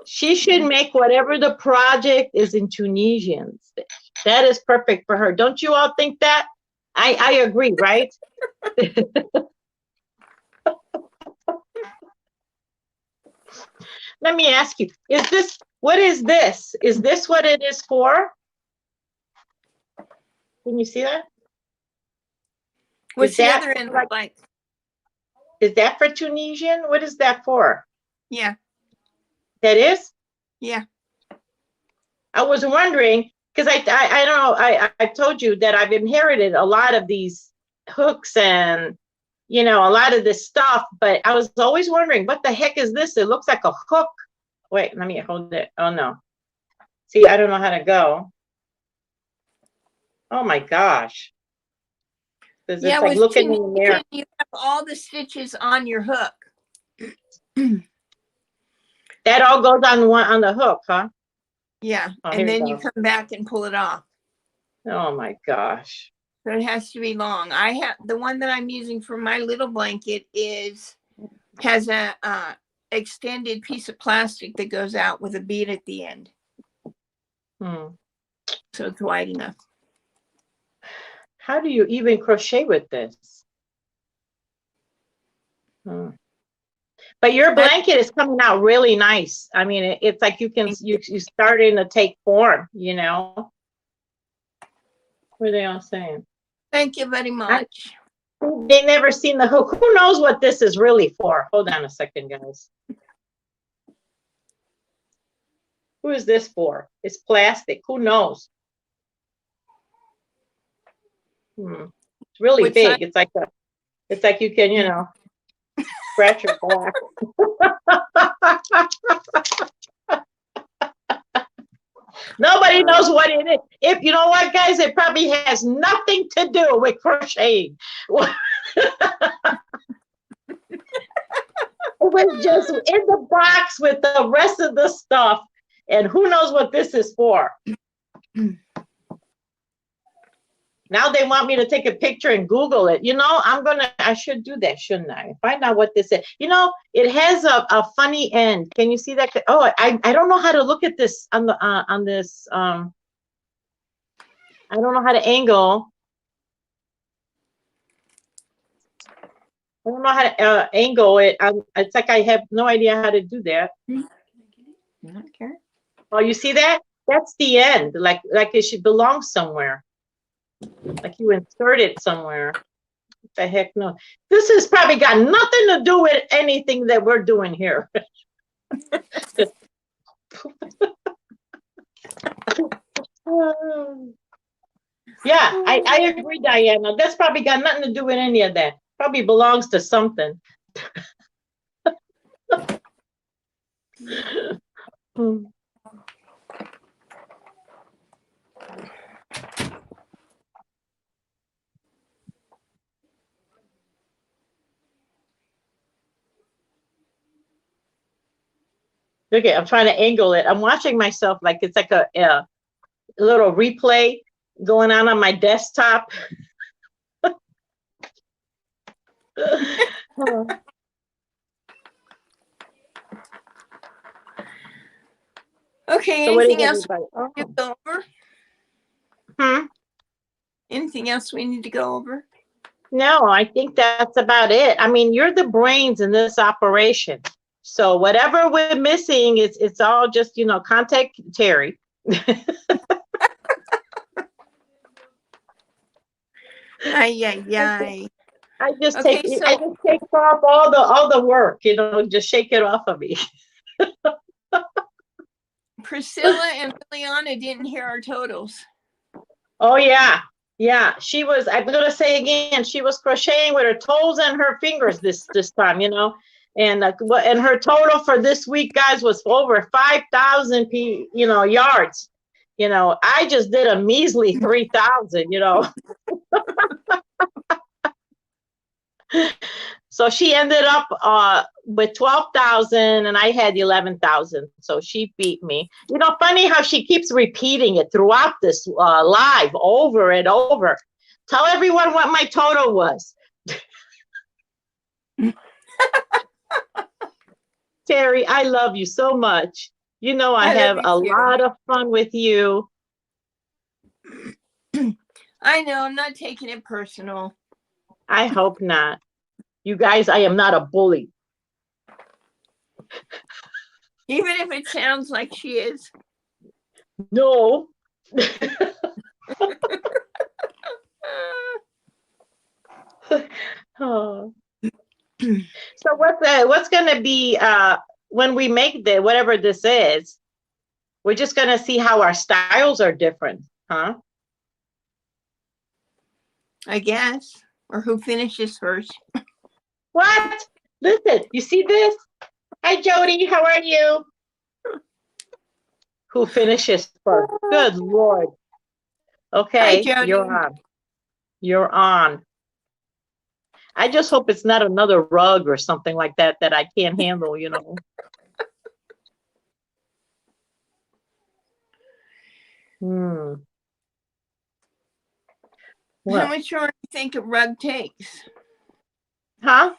she should make whatever the project is in Tunisian. That is perfect for her. Don't you all think that? I agree, right? Let me ask you, what is this? Is this what it is for? Can you see that? What's the other end like? Is that for Tunisian? What is that for? Yeah. That is? Yeah. I was wondering, because I don't know, I told you that I've inherited a lot of these hooks and, a lot of this stuff, but I was always wondering, what the heck is this? It looks like a hook. Wait, let me hold it. Oh, no. See, I don't know how to go. Oh, my gosh. It's like looking in the mirror. You have all the stitches on your hook. That all goes on the hook, huh? Yeah, and then you come back and pull it off. Oh my gosh. So it has to be long. I have the one that I'm using for my little blanket has a extended piece of plastic that goes out with a bead at the end. So it's wide enough. How do you even crochet with this? But your blanket is coming out really nice. I mean, it's like you're starting to take form, What are they all saying? Thank you very much. They never seen the hook. Who knows what this is really for? Hold on a second, guys. Who is this for? It's plastic. Who knows? It's really big. It's like you can, scratch your back. Nobody knows what it is. If you know what, guys, it probably has nothing to do with crocheting. It was just in the box with the rest of the stuff, and who knows what this is for. Now they want me to take a picture and Google it. I should do that, shouldn't I? Find out what this is. It has a funny end. Can you see that? Oh, I don't know how to look at this on this. I don't know how to angle. I don't know how to angle it. It's like I have no idea how to do that. Okay. Oh, you see that? That's the end. Like it should belong somewhere. Like you insert it somewhere. What the heck? No. This has probably got nothing to do with anything that we're doing here. Yeah, I agree, Diana. That's probably got nothing to do with any of that. Probably belongs to something. Okay, I'm trying to angle it. I'm watching myself like it's like a little replay going on my desktop. Okay, so anything else we need to go over? Anything else we need to go over? No, I think that's about it. I mean, you're the brains in this operation. So whatever we're missing, it's all just, contact Terry. Ay, ay, ay. I just Okay, take so I just take off all the work, just shake it off of me. Priscilla and Liliana didn't hear our totals. Oh yeah. Yeah, I'm gonna say again, she was crocheting with her toes and her fingers this time, and her total for this week, guys, was over 5,000 yards. I just did a measly 3,000. So she ended up with 12,000 and I had 11,000. So she beat me. Funny how she keeps repeating it throughout this live over and over. Tell everyone what my total was. Terry, I love you so much. I have a lot of fun with you. I know, I'm not taking it personal. I hope not. You guys, I am not a bully. Even if it sounds like she is. No. Oh. So what's going to be when we make whatever this is, we're just going to see how our styles are different, huh? I guess. Or who finishes first. What? Listen, you see this? Hi, Jody. How are you? Who finishes first? Good Lord. Okay, hi, Jody. You're on. You're on. I just hope it's not another rug or something like that I can't handle, What? How much yarn do you think a rug takes? Huh?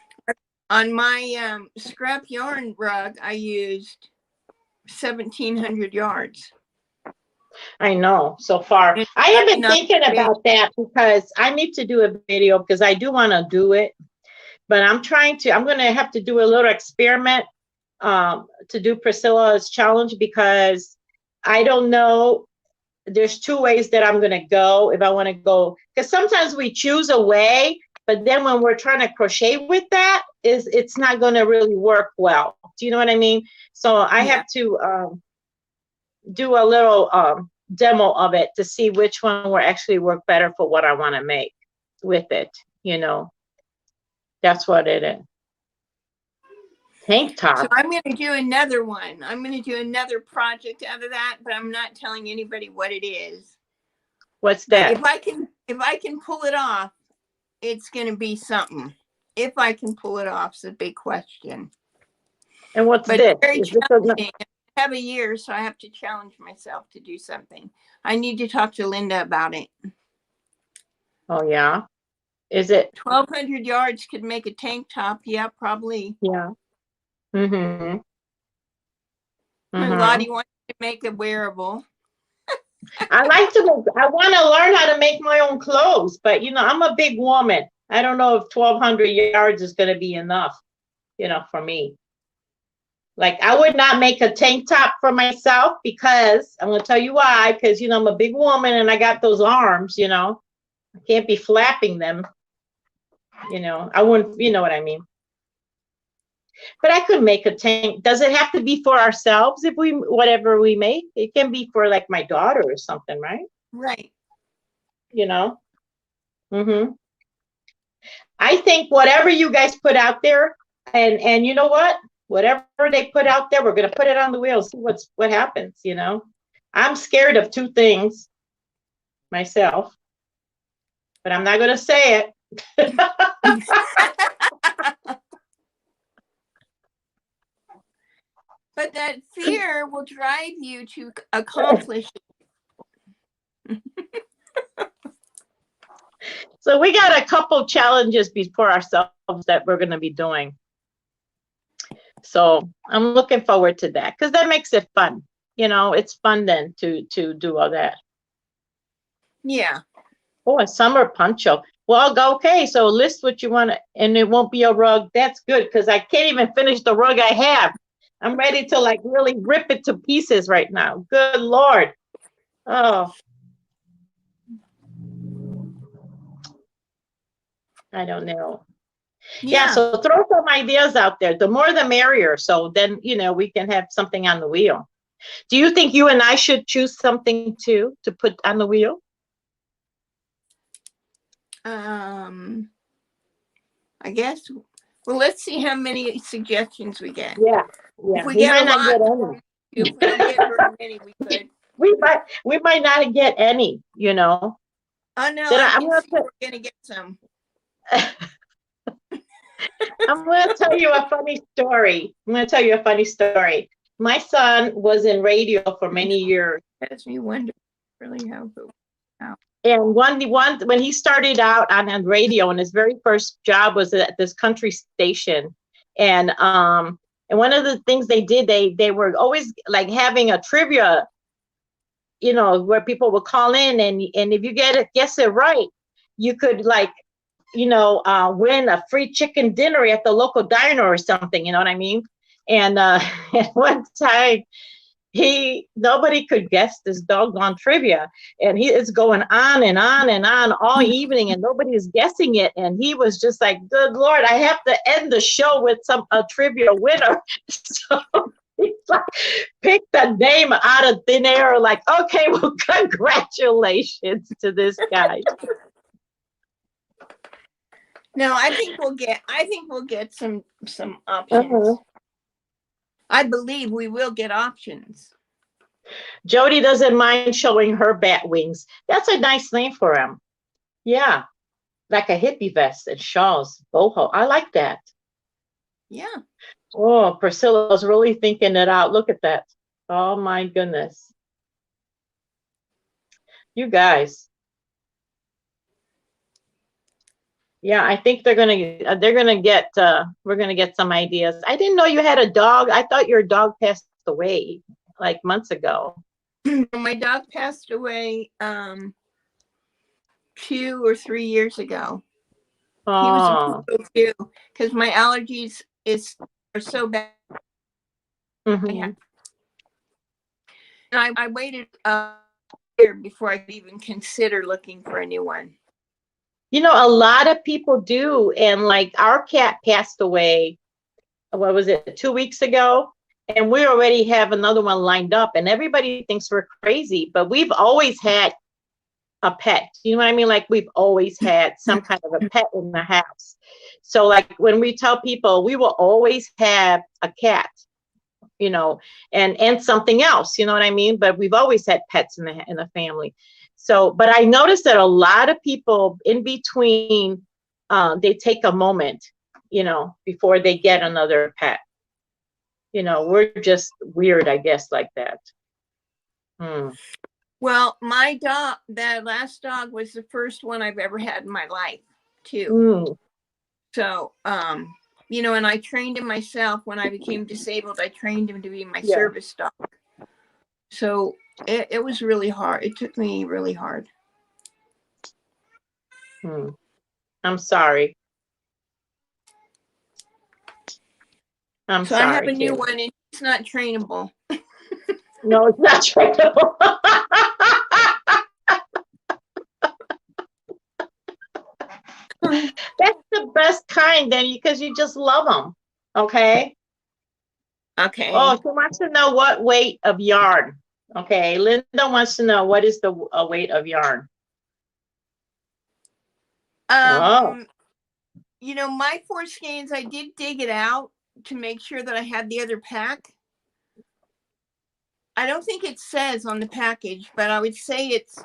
On my scrap yarn rug, I used 1,700 yards. I know, so far. I have been thinking about that because I need to do a video because I do want to do it. But I'm going to have to do a little experiment to do Priscilla's challenge because I don't know. There's two ways that I'm going to go if I want to go. Because sometimes we choose a way, but then when we're trying to crochet with that, it's not going to really work well. Do you know what I mean? So I have to do a little demo of it to see which one will actually work better for what I want to make with it. That's what it is. Tank top. So I'm going to do another one. I'm going to do another project out of that, but I'm not telling anybody what it is. What's that? If I can pull it off, it's going to be something. If I can pull it off, it's a big question. And what's this? Very challenging. I have a year, so I have to challenge myself to do something. I need to talk to Linda about it. Oh yeah. Is it 1,200 yards could make a tank top? Yeah, probably. Yeah. Mm-hmm. Lottie wants to make a wearable. I want to learn how to make my own clothes, but I'm a big woman. I don't know if 1,200 yards is going to be enough, for me. Like I would not make a tank top for myself because I'm going to tell you why, because, I'm a big woman and I got those arms, I can't be flapping them. I wouldn't, you know what I mean? But I could make a tank. Does it have to be for ourselves whatever we make? It can be for like my daughter or something, right? Right. I think whatever you guys put out there, and you know what? Whatever they put out there, we're gonna put it on the wheel, see what happens, I'm scared of two things myself, but I'm not gonna say it. But that fear will drive you to accomplish it. So we got a couple challenges before ourselves that we're going to be doing. So I'm looking forward to that because that makes it fun. It's fun then to do all that. Yeah. Oh, a summer poncho. Well, okay. So list what you want, and it won't be a rug. That's good because I can't even finish the rug I have. I'm ready to like really rip it to pieces right now. Good Lord. Oh. I don't know. Yeah, so throw some ideas out there. The more the merrier. So then, we can have something on the wheel. Do you think you and I should choose something too to put on the wheel? I guess. Well, let's see how many suggestions we get. Yeah. If we get a lot, if we don't get very many, we could. We might not get any, Oh no, I'm gonna get some. I'm going to tell you a funny story. My son was in radio for many years. That makes me wonder really how. And when he started out on radio, and his very first job was at this country station, and one of the things they did, they were always like having a trivia, where people would call in, and if you guess it right, you could win a free chicken dinner at the local diner or something. You know what I mean? And at one time, nobody could guess this doggone trivia, and he is going on and on and on all evening, and nobody is guessing it. And he was just like, "Good Lord, I have to end the show with a trivia winner." So he picked the name out of thin air, like, "Okay, well, congratulations to this guy." No, I think we'll get some options. I believe we will get options. Jody doesn't mind showing her bat wings. That's a nice name for him. Yeah. Like a hippie vest and shawls, boho. I like that. Yeah. Oh, Priscilla's really thinking it out. Look at that. Oh my goodness. You guys. Yeah, I think we're gonna get some ideas. I didn't know you had a dog. I thought your dog passed away like months ago. My dog passed away 2 or 3 years ago. Oh. He was a poodle too, because my allergies are so bad. Mm-hmm. And I waited a year before I could even consider looking for a new one. A lot of people do. And like our cat passed away, what was it, 2 weeks ago? And we already have another one lined up, and everybody thinks we're crazy, but we've always had a pet. You know what I mean? Like we've always had some kind of a pet in the house. So like when we tell people, we will always have a cat, and something else, you know what I mean? But we've always had pets in the family. So, but I noticed that a lot of people in between, they take a moment, before they get another pet. We're just weird, I guess, like that. Well, my dog, that last dog was the first one I've ever had in my life, too. So, and I trained him myself when I became disabled. I trained him to be my service dog. So it was really hard. It took me really hard. I'm sorry. I'm sorry. I have a new one, and it's not trainable. No, it's not trainable. That's the best kind, then, because you just love them. Okay. Okay. Oh, she wants to know what weight of yarn. Okay, Linda wants to know what is the weight of yarn. My 4 skeins, I did dig it out to make sure that I had the other pack. I don't think it says on the package, but I would say it's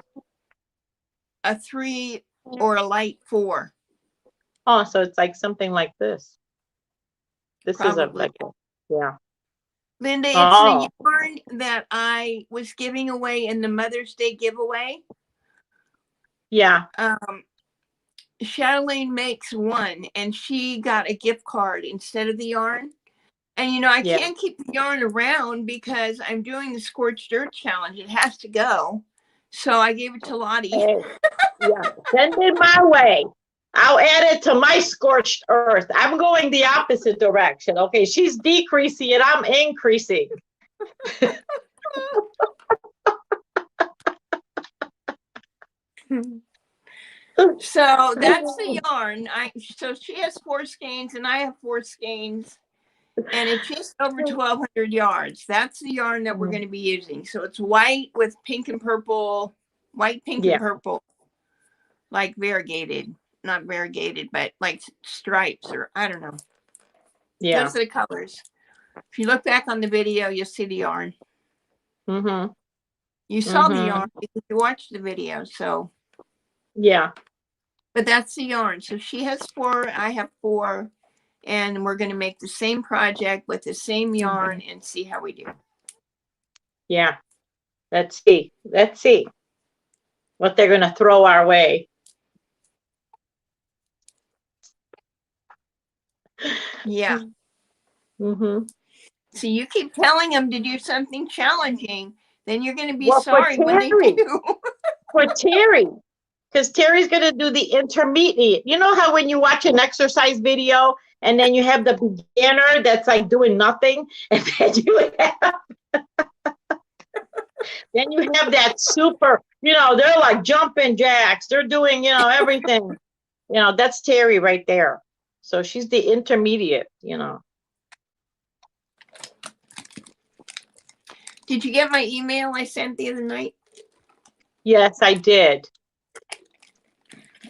a 3 or a light 4. Oh, so it's like something like this. This Probably. is yeah. Linda, it's the yarn that I was giving away in the Mother's Day giveaway. Yeah. Chatelaine makes one, and she got a gift card instead of the yarn. And I can't keep the yarn around because I'm doing the Scorched Earth Challenge. It has to go. So I gave it to Lottie. Hey, send it my way. I'll add it to my Scorched Earth. I'm going the opposite direction. Okay, she's decreasing and I'm increasing. So that's the yarn. yarn. So she has 4 skeins and I have 4 skeins, and it's just over 1,200 yards. That's the yarn that we're going to be using. So it's white with pink and purple, white, pink, and purple, like variegated, not variegated, but like stripes, or I don't know. Yeah. Those are the colors. If you look back on the video, you'll see the yarn. Mm-hmm. You saw the yarn because you watched the video. So yeah. But that's the yarn. So she has 4, I have 4, and we're going to make the same project with the same yarn and see how we do. Yeah. Let's see. Let's see what they're going to throw our way. Yeah. Mm-hmm. So you keep telling them to do something challenging, then you're going to be Well, sorry when they do. For Terry, because Terry's going to do the intermediate. You know how when you watch an exercise video and then you have the beginner that's like doing nothing, and then you have then you have that super, you know, they're like jumping jacks, they're doing, you know, everything. You know, that's Terry right there. So she's the intermediate, you know. Did you get my email I sent the other night? Yes, I did.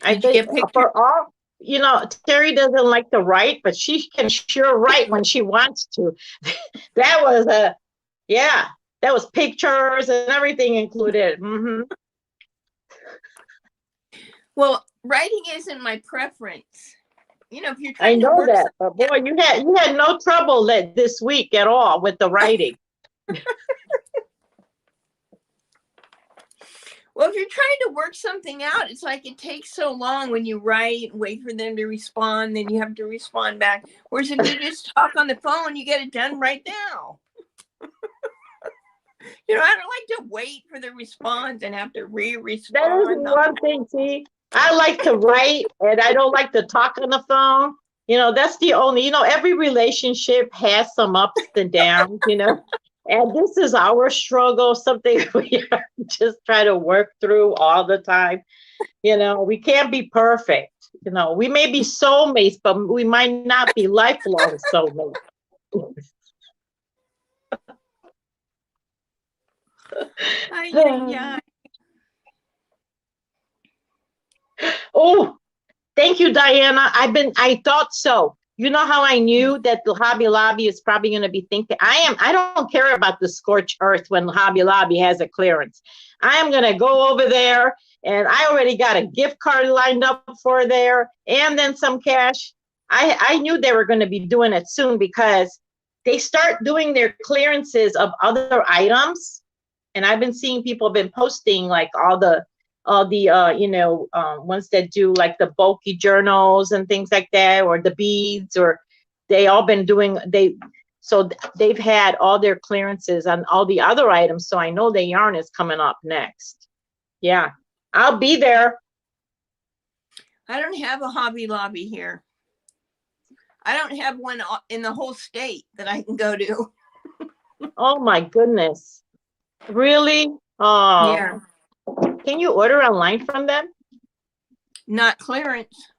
I think for all, you know, Terry doesn't like to write, but she can sure write when she wants to. That was that was pictures and everything included. Mm-hmm. Well, writing isn't my preference. You know, if you're I trying to know work that, but boy, you had no trouble this week at all with the writing. Well, if you're trying to work something out, it's like it takes so long when you write, wait for them to respond, then you have to respond back. Whereas if you just talk on the phone, you get it done right now. You know, I don't like to wait for the response and have to re-respond. That is one thing, see. I like to write and I don't like to talk on the phone. You know, that's the only, you know, every relationship has some ups and downs, you know. And this is our struggle, something we are just trying to work through all the time. You know, we can't be perfect. You know, we may be soulmates, but we might not be lifelong soulmates. Oh, thank you, Diana. I thought so. You know how I knew that the Hobby Lobby is probably going to be thinking, I don't care about the scorched earth when Hobby Lobby has a clearance. I am going to go over there, and I already got a gift card lined up for there and then some cash. I knew they were going to be doing it soon because they start doing their clearances of other items. And I've been seeing people have been posting like all the ones that do like the bulky journals and things like that, or the beads, or they all been doing they've had all their clearances on all the other items. So I know the yarn is coming up next. Yeah, I'll be there. I don't have a Hobby Lobby here. I don't have one in the whole state that I can go to. Oh my goodness. Really? Oh. Yeah. Can you order online from them? Not clearance.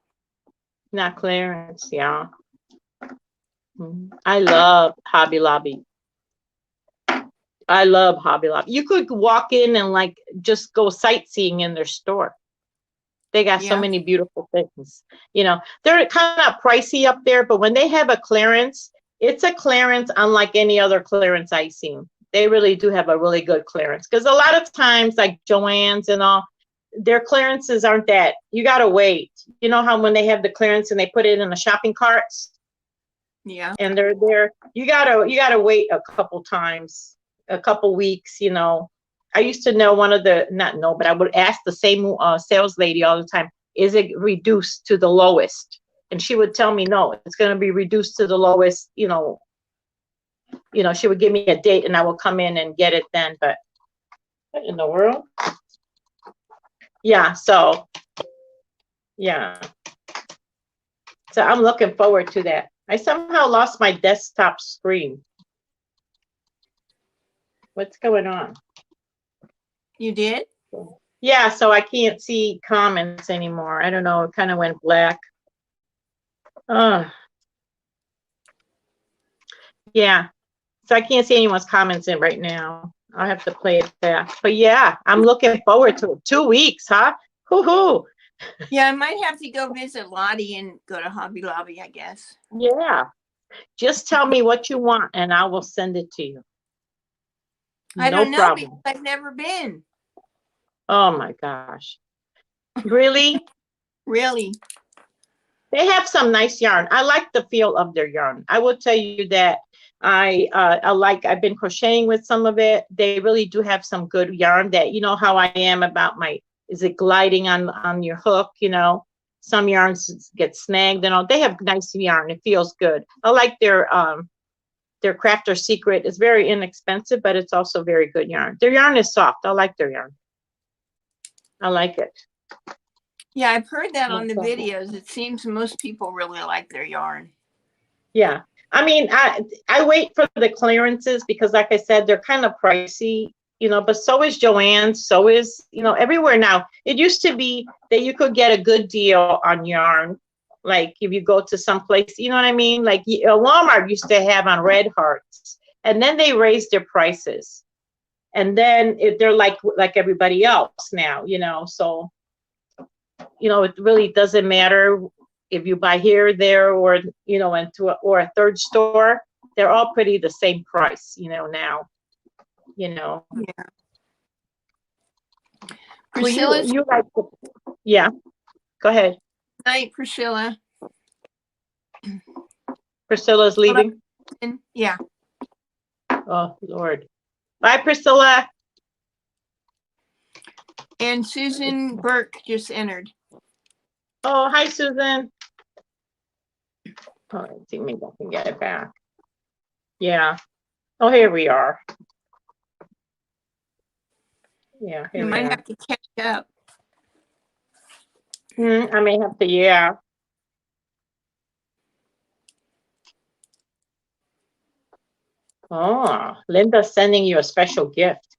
Not clearance, yeah. I love Hobby Lobby. I love Hobby Lobby. You could walk in and like just go sightseeing in their store. They got so many beautiful things. You know, they're kind of pricey up there, but when they have a clearance, it's a clearance unlike any other clearance I've seen. They really do have a really good clearance, because a lot of times like Joann's and all, their clearances aren't that. You got to wait. You know how when they have the clearance and they put it in the shopping carts? Yeah. And they're there. You gotta wait a couple times, a couple weeks, you know. I used to know but I would ask the same sales lady all the time, is it reduced to the lowest? And she would tell me, no, it's going to be reduced to the lowest, you know, she would give me a date and I will come in and get it then. But what in the world? Yeah. So, yeah. So I'm looking forward to that. I somehow lost my desktop screen. What's going on? You did? Yeah, so I can't see comments anymore. I don't know. It kind of went black. Yeah. So I can't see anyone's comments in right now. I'll have to play it back. But yeah, I'm looking forward to it. 2 weeks, huh? Hoo-hoo. Yeah, I might have to go visit Lottie and go to Hobby Lobby, I guess. Yeah. Just tell me what you want and I will send it to you. I No don't know problem. because I've never been. Oh my gosh. Really? Really? They have some nice yarn. I like the feel of their yarn. I will tell you that I've been crocheting with some of it. They really do have some good yarn that, you know how I am about is it gliding on your hook, you know? Some yarns get snagged and all. They have nice yarn. It feels good. I like their Crafter Secret. It's very inexpensive, but it's also very good yarn. Their yarn is soft. I like their yarn. I like it. Yeah, I've heard that on the videos. It seems most people really like their yarn. Yeah. I mean, I wait for the clearances because, like I said, they're kind of pricey, you know, but so is Joann, so is, you know, everywhere now. It used to be that you could get a good deal on yarn. Like if you go to some place, you know what I mean? Like Walmart used to have on Red Hearts, and then they raised their prices. And then they're like everybody else now, you know, so, you know, it really doesn't matter if you buy here, there, or, you know, or a third store. They're all pretty the same price, you know, now, you know. Yeah. Priscilla, you like yeah, go ahead. Night, Priscilla. Priscilla's leaving. Yeah. Oh Lord. Bye, Priscilla. And Susan Burke just entered. Oh, hi, Susan. Oh, let's see, maybe I can get it back. Yeah. Oh, here we are. Yeah, here you we might are. have to catch up. I may have to, yeah. Oh, Linda's sending you a special gift.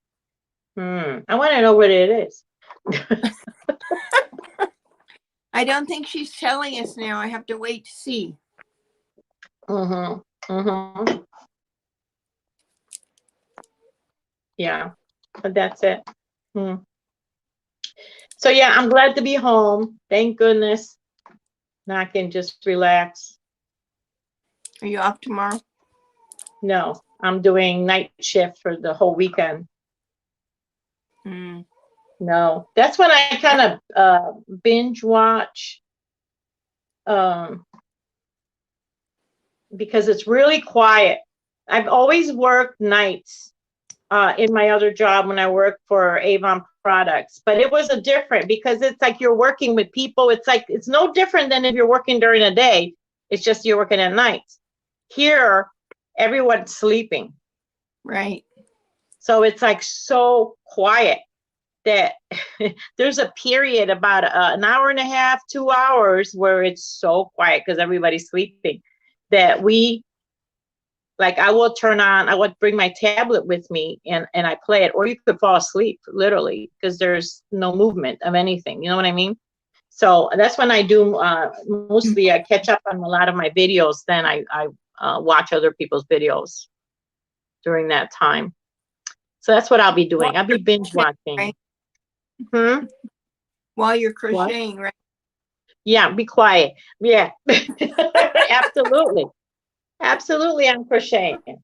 I want to know what it is. I don't think she's telling us now. I have to wait to see. Yeah, but that's it. So yeah, I'm glad to be home. Thank goodness. Now I can just relax. Are you off tomorrow? No, I'm doing night shift for the whole weekend. No, that's when I kind of binge watch. Because it's really quiet. I've always worked nights in my other job when I worked for Avon Products, but it was a different because it's like you're working with people. It's like it's no different than if you're working during the day. It's just you're working at night. Here, everyone's sleeping. Right. So it's like so quiet that there's a period about an hour and a half, 2 hours where it's so quiet because everybody's sleeping. That I will I would bring my tablet with me and I play it, or you could fall asleep literally because there's no movement of anything. You know what I mean? So that's when I do mostly I catch up on a lot of my videos. Then I watch other people's videos during that time. So that's what I'll be doing. I'll be binge watching. While you're crocheting, right? Yeah, be quiet. Yeah, absolutely. Absolutely, I'm crocheting.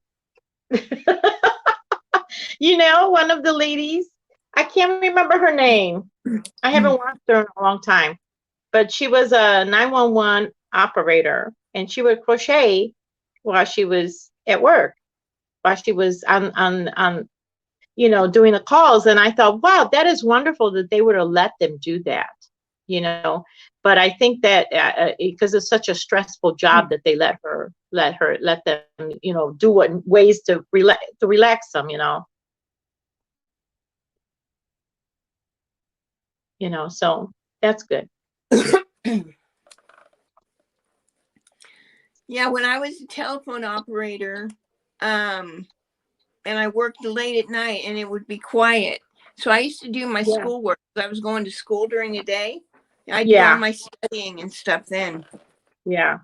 You know, one of the ladies, I can't remember her name. I haven't watched her in a long time, but she was a 911 operator and she would crochet while she was at work, while she was on you know, doing the calls. And I thought, wow, that is wonderful that they would have let them do that, you know. But I think that because it's such a stressful job that they let them, you know, do what ways to relax them, you know. You know, so that's good. Yeah, when I was a telephone operator, and I worked late at night and it would be quiet. So I used to do my schoolwork. I was going to school during the day. I do all my studying and stuff then. Yeah.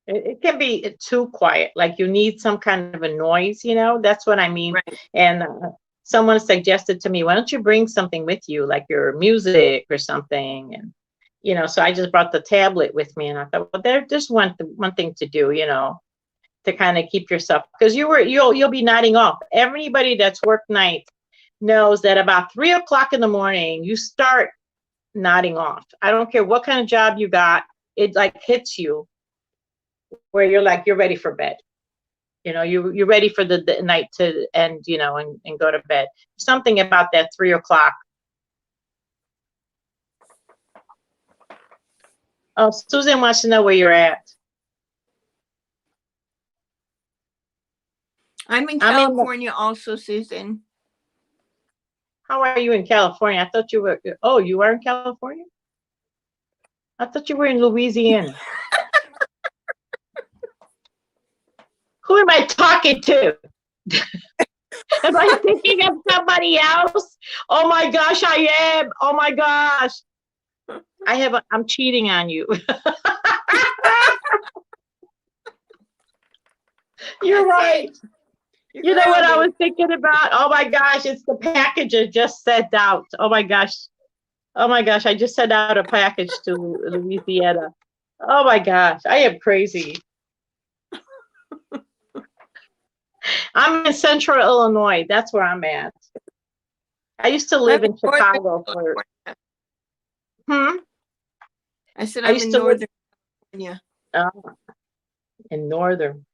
It can be too quiet, like you need some kind of a noise, that's what I mean. Right. And someone suggested to me, why don't you bring something with you, like your music or something? And, so I just brought the tablet with me, and I thought, well, there's just one thing to do, to kind of keep yourself, because you'll be nodding off. Everybody that's worked nights knows that about 3 o'clock in the morning, you start nodding off. I don't care what kind of job you got, it like hits you where you're ready for bed. You're ready for the night to end, and go to bed. Something about that 3 o'clock. Oh, Susan wants to know where you're at. I'm in California also, Susan. How are you in California? I thought you were, oh, you are in California? I thought you were in Louisiana. Who am I talking to? Am I thinking of somebody else? Oh my gosh, I am. Oh my gosh. I'm cheating on you. You're right. You know what I was thinking about? Oh my gosh, it's the package I just sent out. Oh my gosh. Oh my gosh, I just sent out a package to Louisiana. Oh my gosh, I am crazy. I'm in Central Illinois. That's where I'm at. I used to live in Chicago for. I said I'm in Northern California. Oh, in Northern.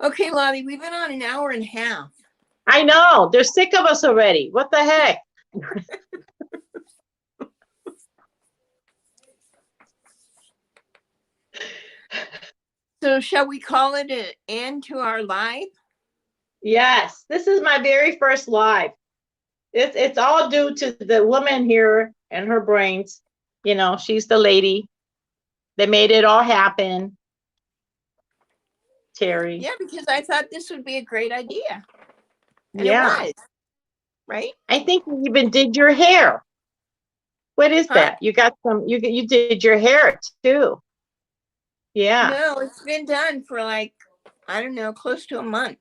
Okay, Lottie, we've been on an hour and a half. I know. They're sick of us already. What the heck? So shall we call it an end to our live? Yes, this is my very first live. It's all due to the woman here and her brains. She's the lady that made it all happen. Terry. Yeah, because I thought this would be a great idea. And yeah. It was. Right? I think you even did your hair. What is that? You got some, you did your hair too. Yeah. No, it's been done for like, I don't know, close to a month.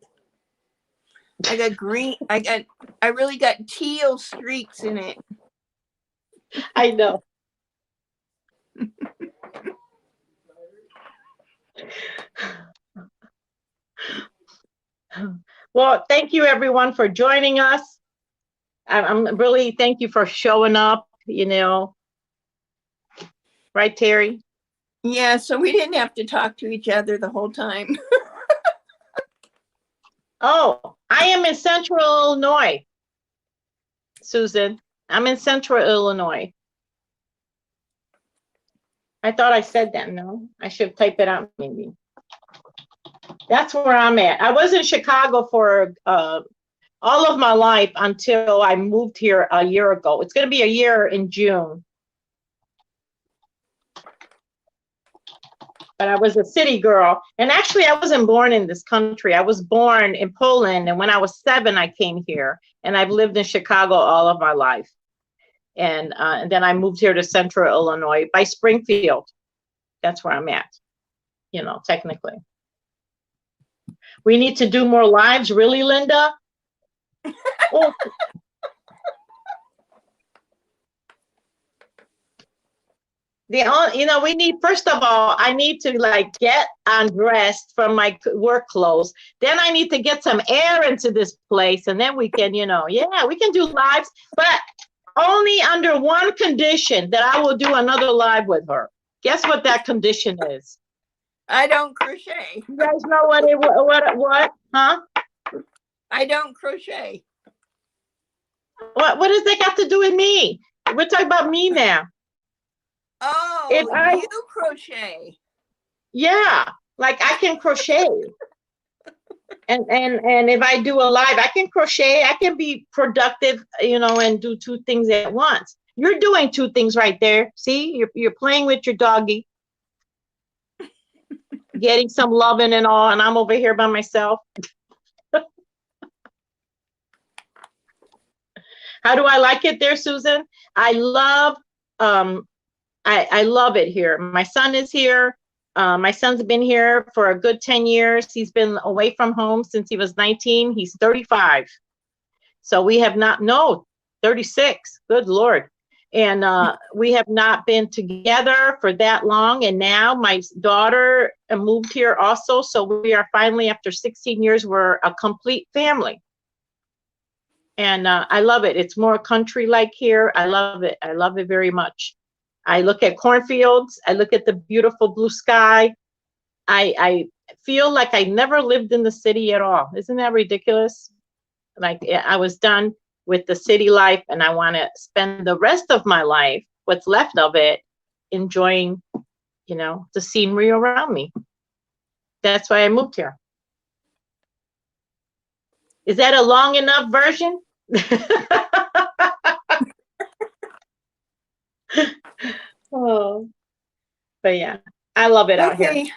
I got green, I really got teal streaks in it. I know. Well, thank you everyone for joining us. I'm really, thank you for showing up, Right, Terry? Yeah, so we didn't have to talk to each other the whole time. Oh, I am in Central Illinois, Susan. I'm in Central Illinois. I thought I said that. No, I should type it out maybe. That's where I'm at. I was in Chicago for all of my life until I moved here a year ago. It's going to be a year in June. But I was a city girl. And actually, I wasn't born in this country. I was born in Poland. And when I was 7, I came here. And I've lived in Chicago all of my life. And then I moved here to Central Illinois by Springfield. That's where I'm at, technically. We need to do more lives. Really, Linda? Oh. We need, first of all, I need to get undressed from my work clothes. Then I need to get some air into this place. And then we can, we can do lives, but only under one condition, that I will do another live with her. Guess what that condition is? I don't crochet. You guys know what? Huh? I don't crochet. What does that got to do with me? We're talking about me now. Oh, you crochet. Yeah, I can crochet. and if I do a live, I can crochet. I can be productive, and do 2 things at once. You're doing 2 things right there. See, you're playing with your doggy, getting some loving and all, and I'm over here by myself. How do I like it there, Susan? I love, I love it here. My son is here. My son's been here for a good 10 years. He's been away from home since he was 19. He's 35. So we have not, no, 36. Good Lord. And we have not been together for that long. And now my daughter moved here also. So we are finally, after 16 years, we're a complete family. And I love it. It's more country-like here. I love it. I love it very much. I look at cornfields. I look at the beautiful blue sky. I feel like I never lived in the city at all. Isn't that ridiculous? Like I was done with the city life, and I want to spend the rest of my life, what's left of it, enjoying, you know, the scenery around me. That's why I moved here. Is that a long enough version? Oh, but yeah, I love it out here.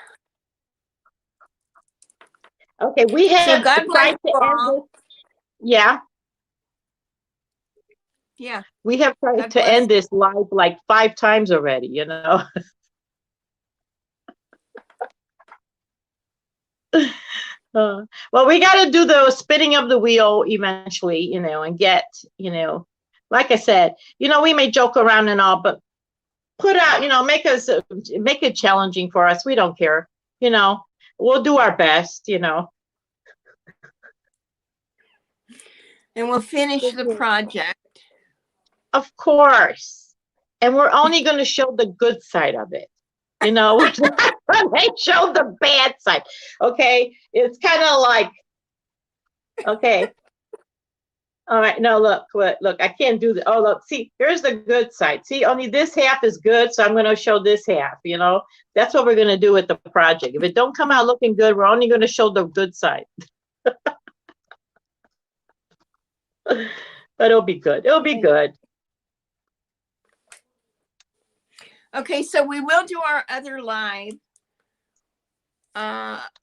Okay, we have so God bless you all. Yeah. Yeah. We have tried to end this live like 5 times already, you know. Well, we got to do the spinning of the wheel eventually, you know, and get, you know, like I said, you know, we may joke around and all, but put out, you know, make it challenging for us. We don't care, you know, we'll do our best, you know. And we'll finish the project. Of course. And we're only going to show the good side of it. You know, we're not going to show the bad side. Okay. It's kind of like, okay. All right. No, look, I can't do that. Oh, look, see, here's the good side. See, only this half is good. So I'm going to show this half, you know, that's what we're going to do with the project. If it don't come out looking good, we're only going to show the good side. But it'll be good. It'll be good. Okay, so we will do our other live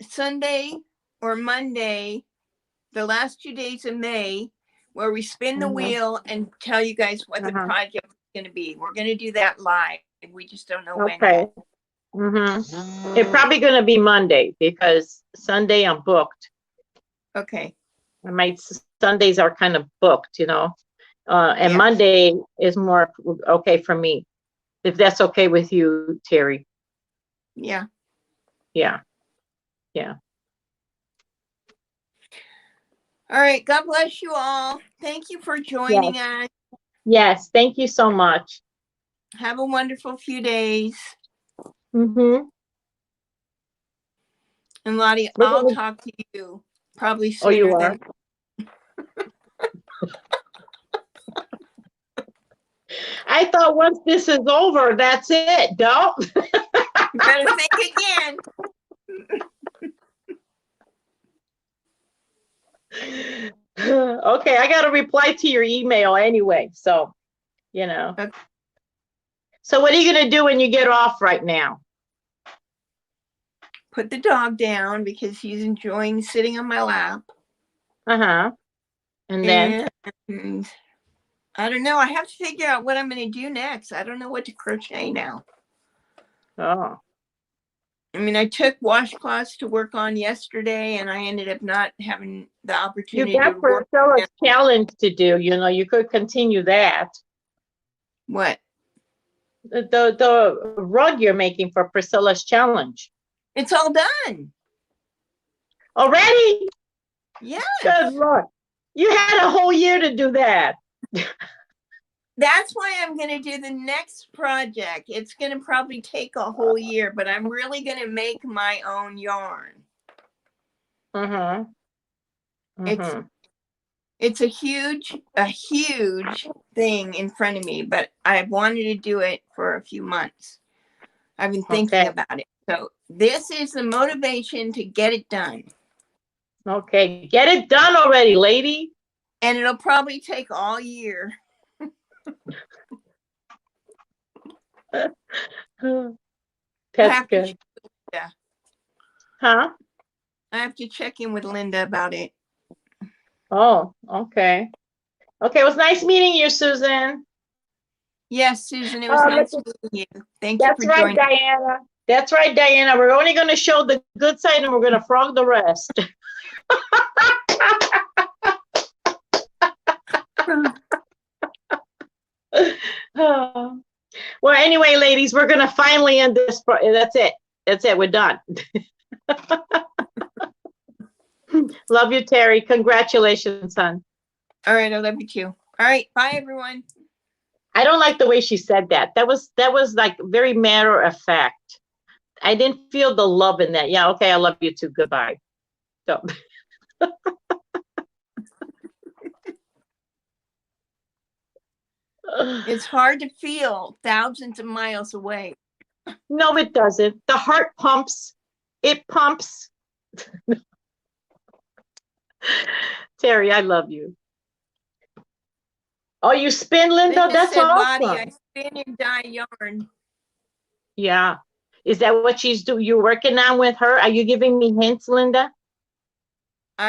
Sunday or Monday, the last 2 days of May, where we spin the wheel and tell you guys what the project is going to be. We're going to do that live. We just don't know when. Okay. It's probably going to be Monday because Sunday I'm booked. Okay. Sundays are kind of booked, you know, and Monday is more okay for me. If that's okay with you, Terry. Yeah. Yeah. Yeah. All right. God bless you all. Thank you for joining us. Yes. Thank you so much. Have a wonderful few days. And Lottie, I'll talk to you probably sooner. Oh, you are? I thought once this is over, that's it. Don't. You better think again. Okay, I got to reply to your email anyway. So, you know. Okay. So what are you going to do when you get off right now? Put the dog down because he's enjoying sitting on my lap. And then? And I don't know. I have to figure out what I'm going to do next. I don't know what to crochet now. Oh. I mean, I took washcloths to work on yesterday, and I ended up not having the opportunity. You got Priscilla's challenge to do. You know, you could continue that. What? The rug you're making for Priscilla's challenge. It's all done. Already? Yes. Good Lord. You had a whole year to do that. That's why I'm going to do the next project. It's going to probably take a whole year, but I'm really going to make my own yarn. It's a huge thing in front of me, but I've wanted to do it for a few months. I've been thinking about it. So this is the motivation to get it done. Okay, get it done already, lady. And it'll probably take all year. That's good. Huh? I have to check in with Linda about it. Oh, okay. Okay, it was nice meeting you, Susan. Yes, Susan, it was nice meeting you. Thank you for joining. Diana. That's right, Diana. We're only going to show the good side and we're going to frog the rest. Well, anyway, ladies, we're going to finally end this. That's it. That's it. We're done. Love you, Terry. Congratulations, son. All right, I love you too. All right, bye, everyone. I don't like the way she said that. That was like very matter of fact. I didn't feel the love in that. Yeah, okay, I love you too. Goodbye. So. It's hard to feel thousands of miles away. No, it doesn't. The heart pumps. It pumps. Terry, I love you. Oh, you spin, Linda? That's awesome. Lottie, I spin and dye yarn. Yeah. Is that what she's doing? You're working on with her? Are you giving me hints, Linda?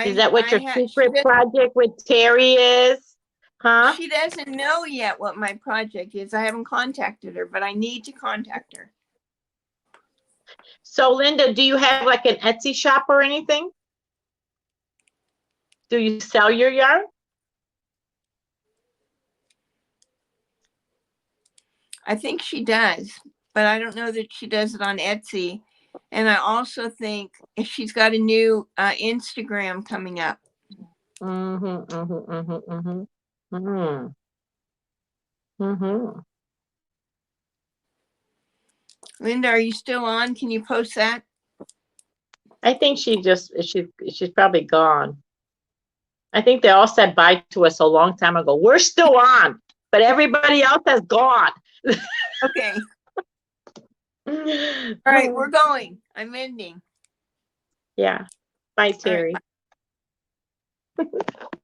Is that what your secret project with Terry is? Huh? She doesn't know yet what my project is. I haven't contacted her, but I need to contact her. So, Linda, do you have like an Etsy shop or anything? Do you sell your yarn? I think she does, but I don't know that she does it on Etsy. And I also think if she's got a new Instagram coming up. Linda, are you still on? Can you post that? I think she's probably gone. I think they all said bye to us a long time ago. We're still on, but everybody else has gone. Okay. All right, we're going. I'm ending. Yeah. Bye, Terry. Right, bye.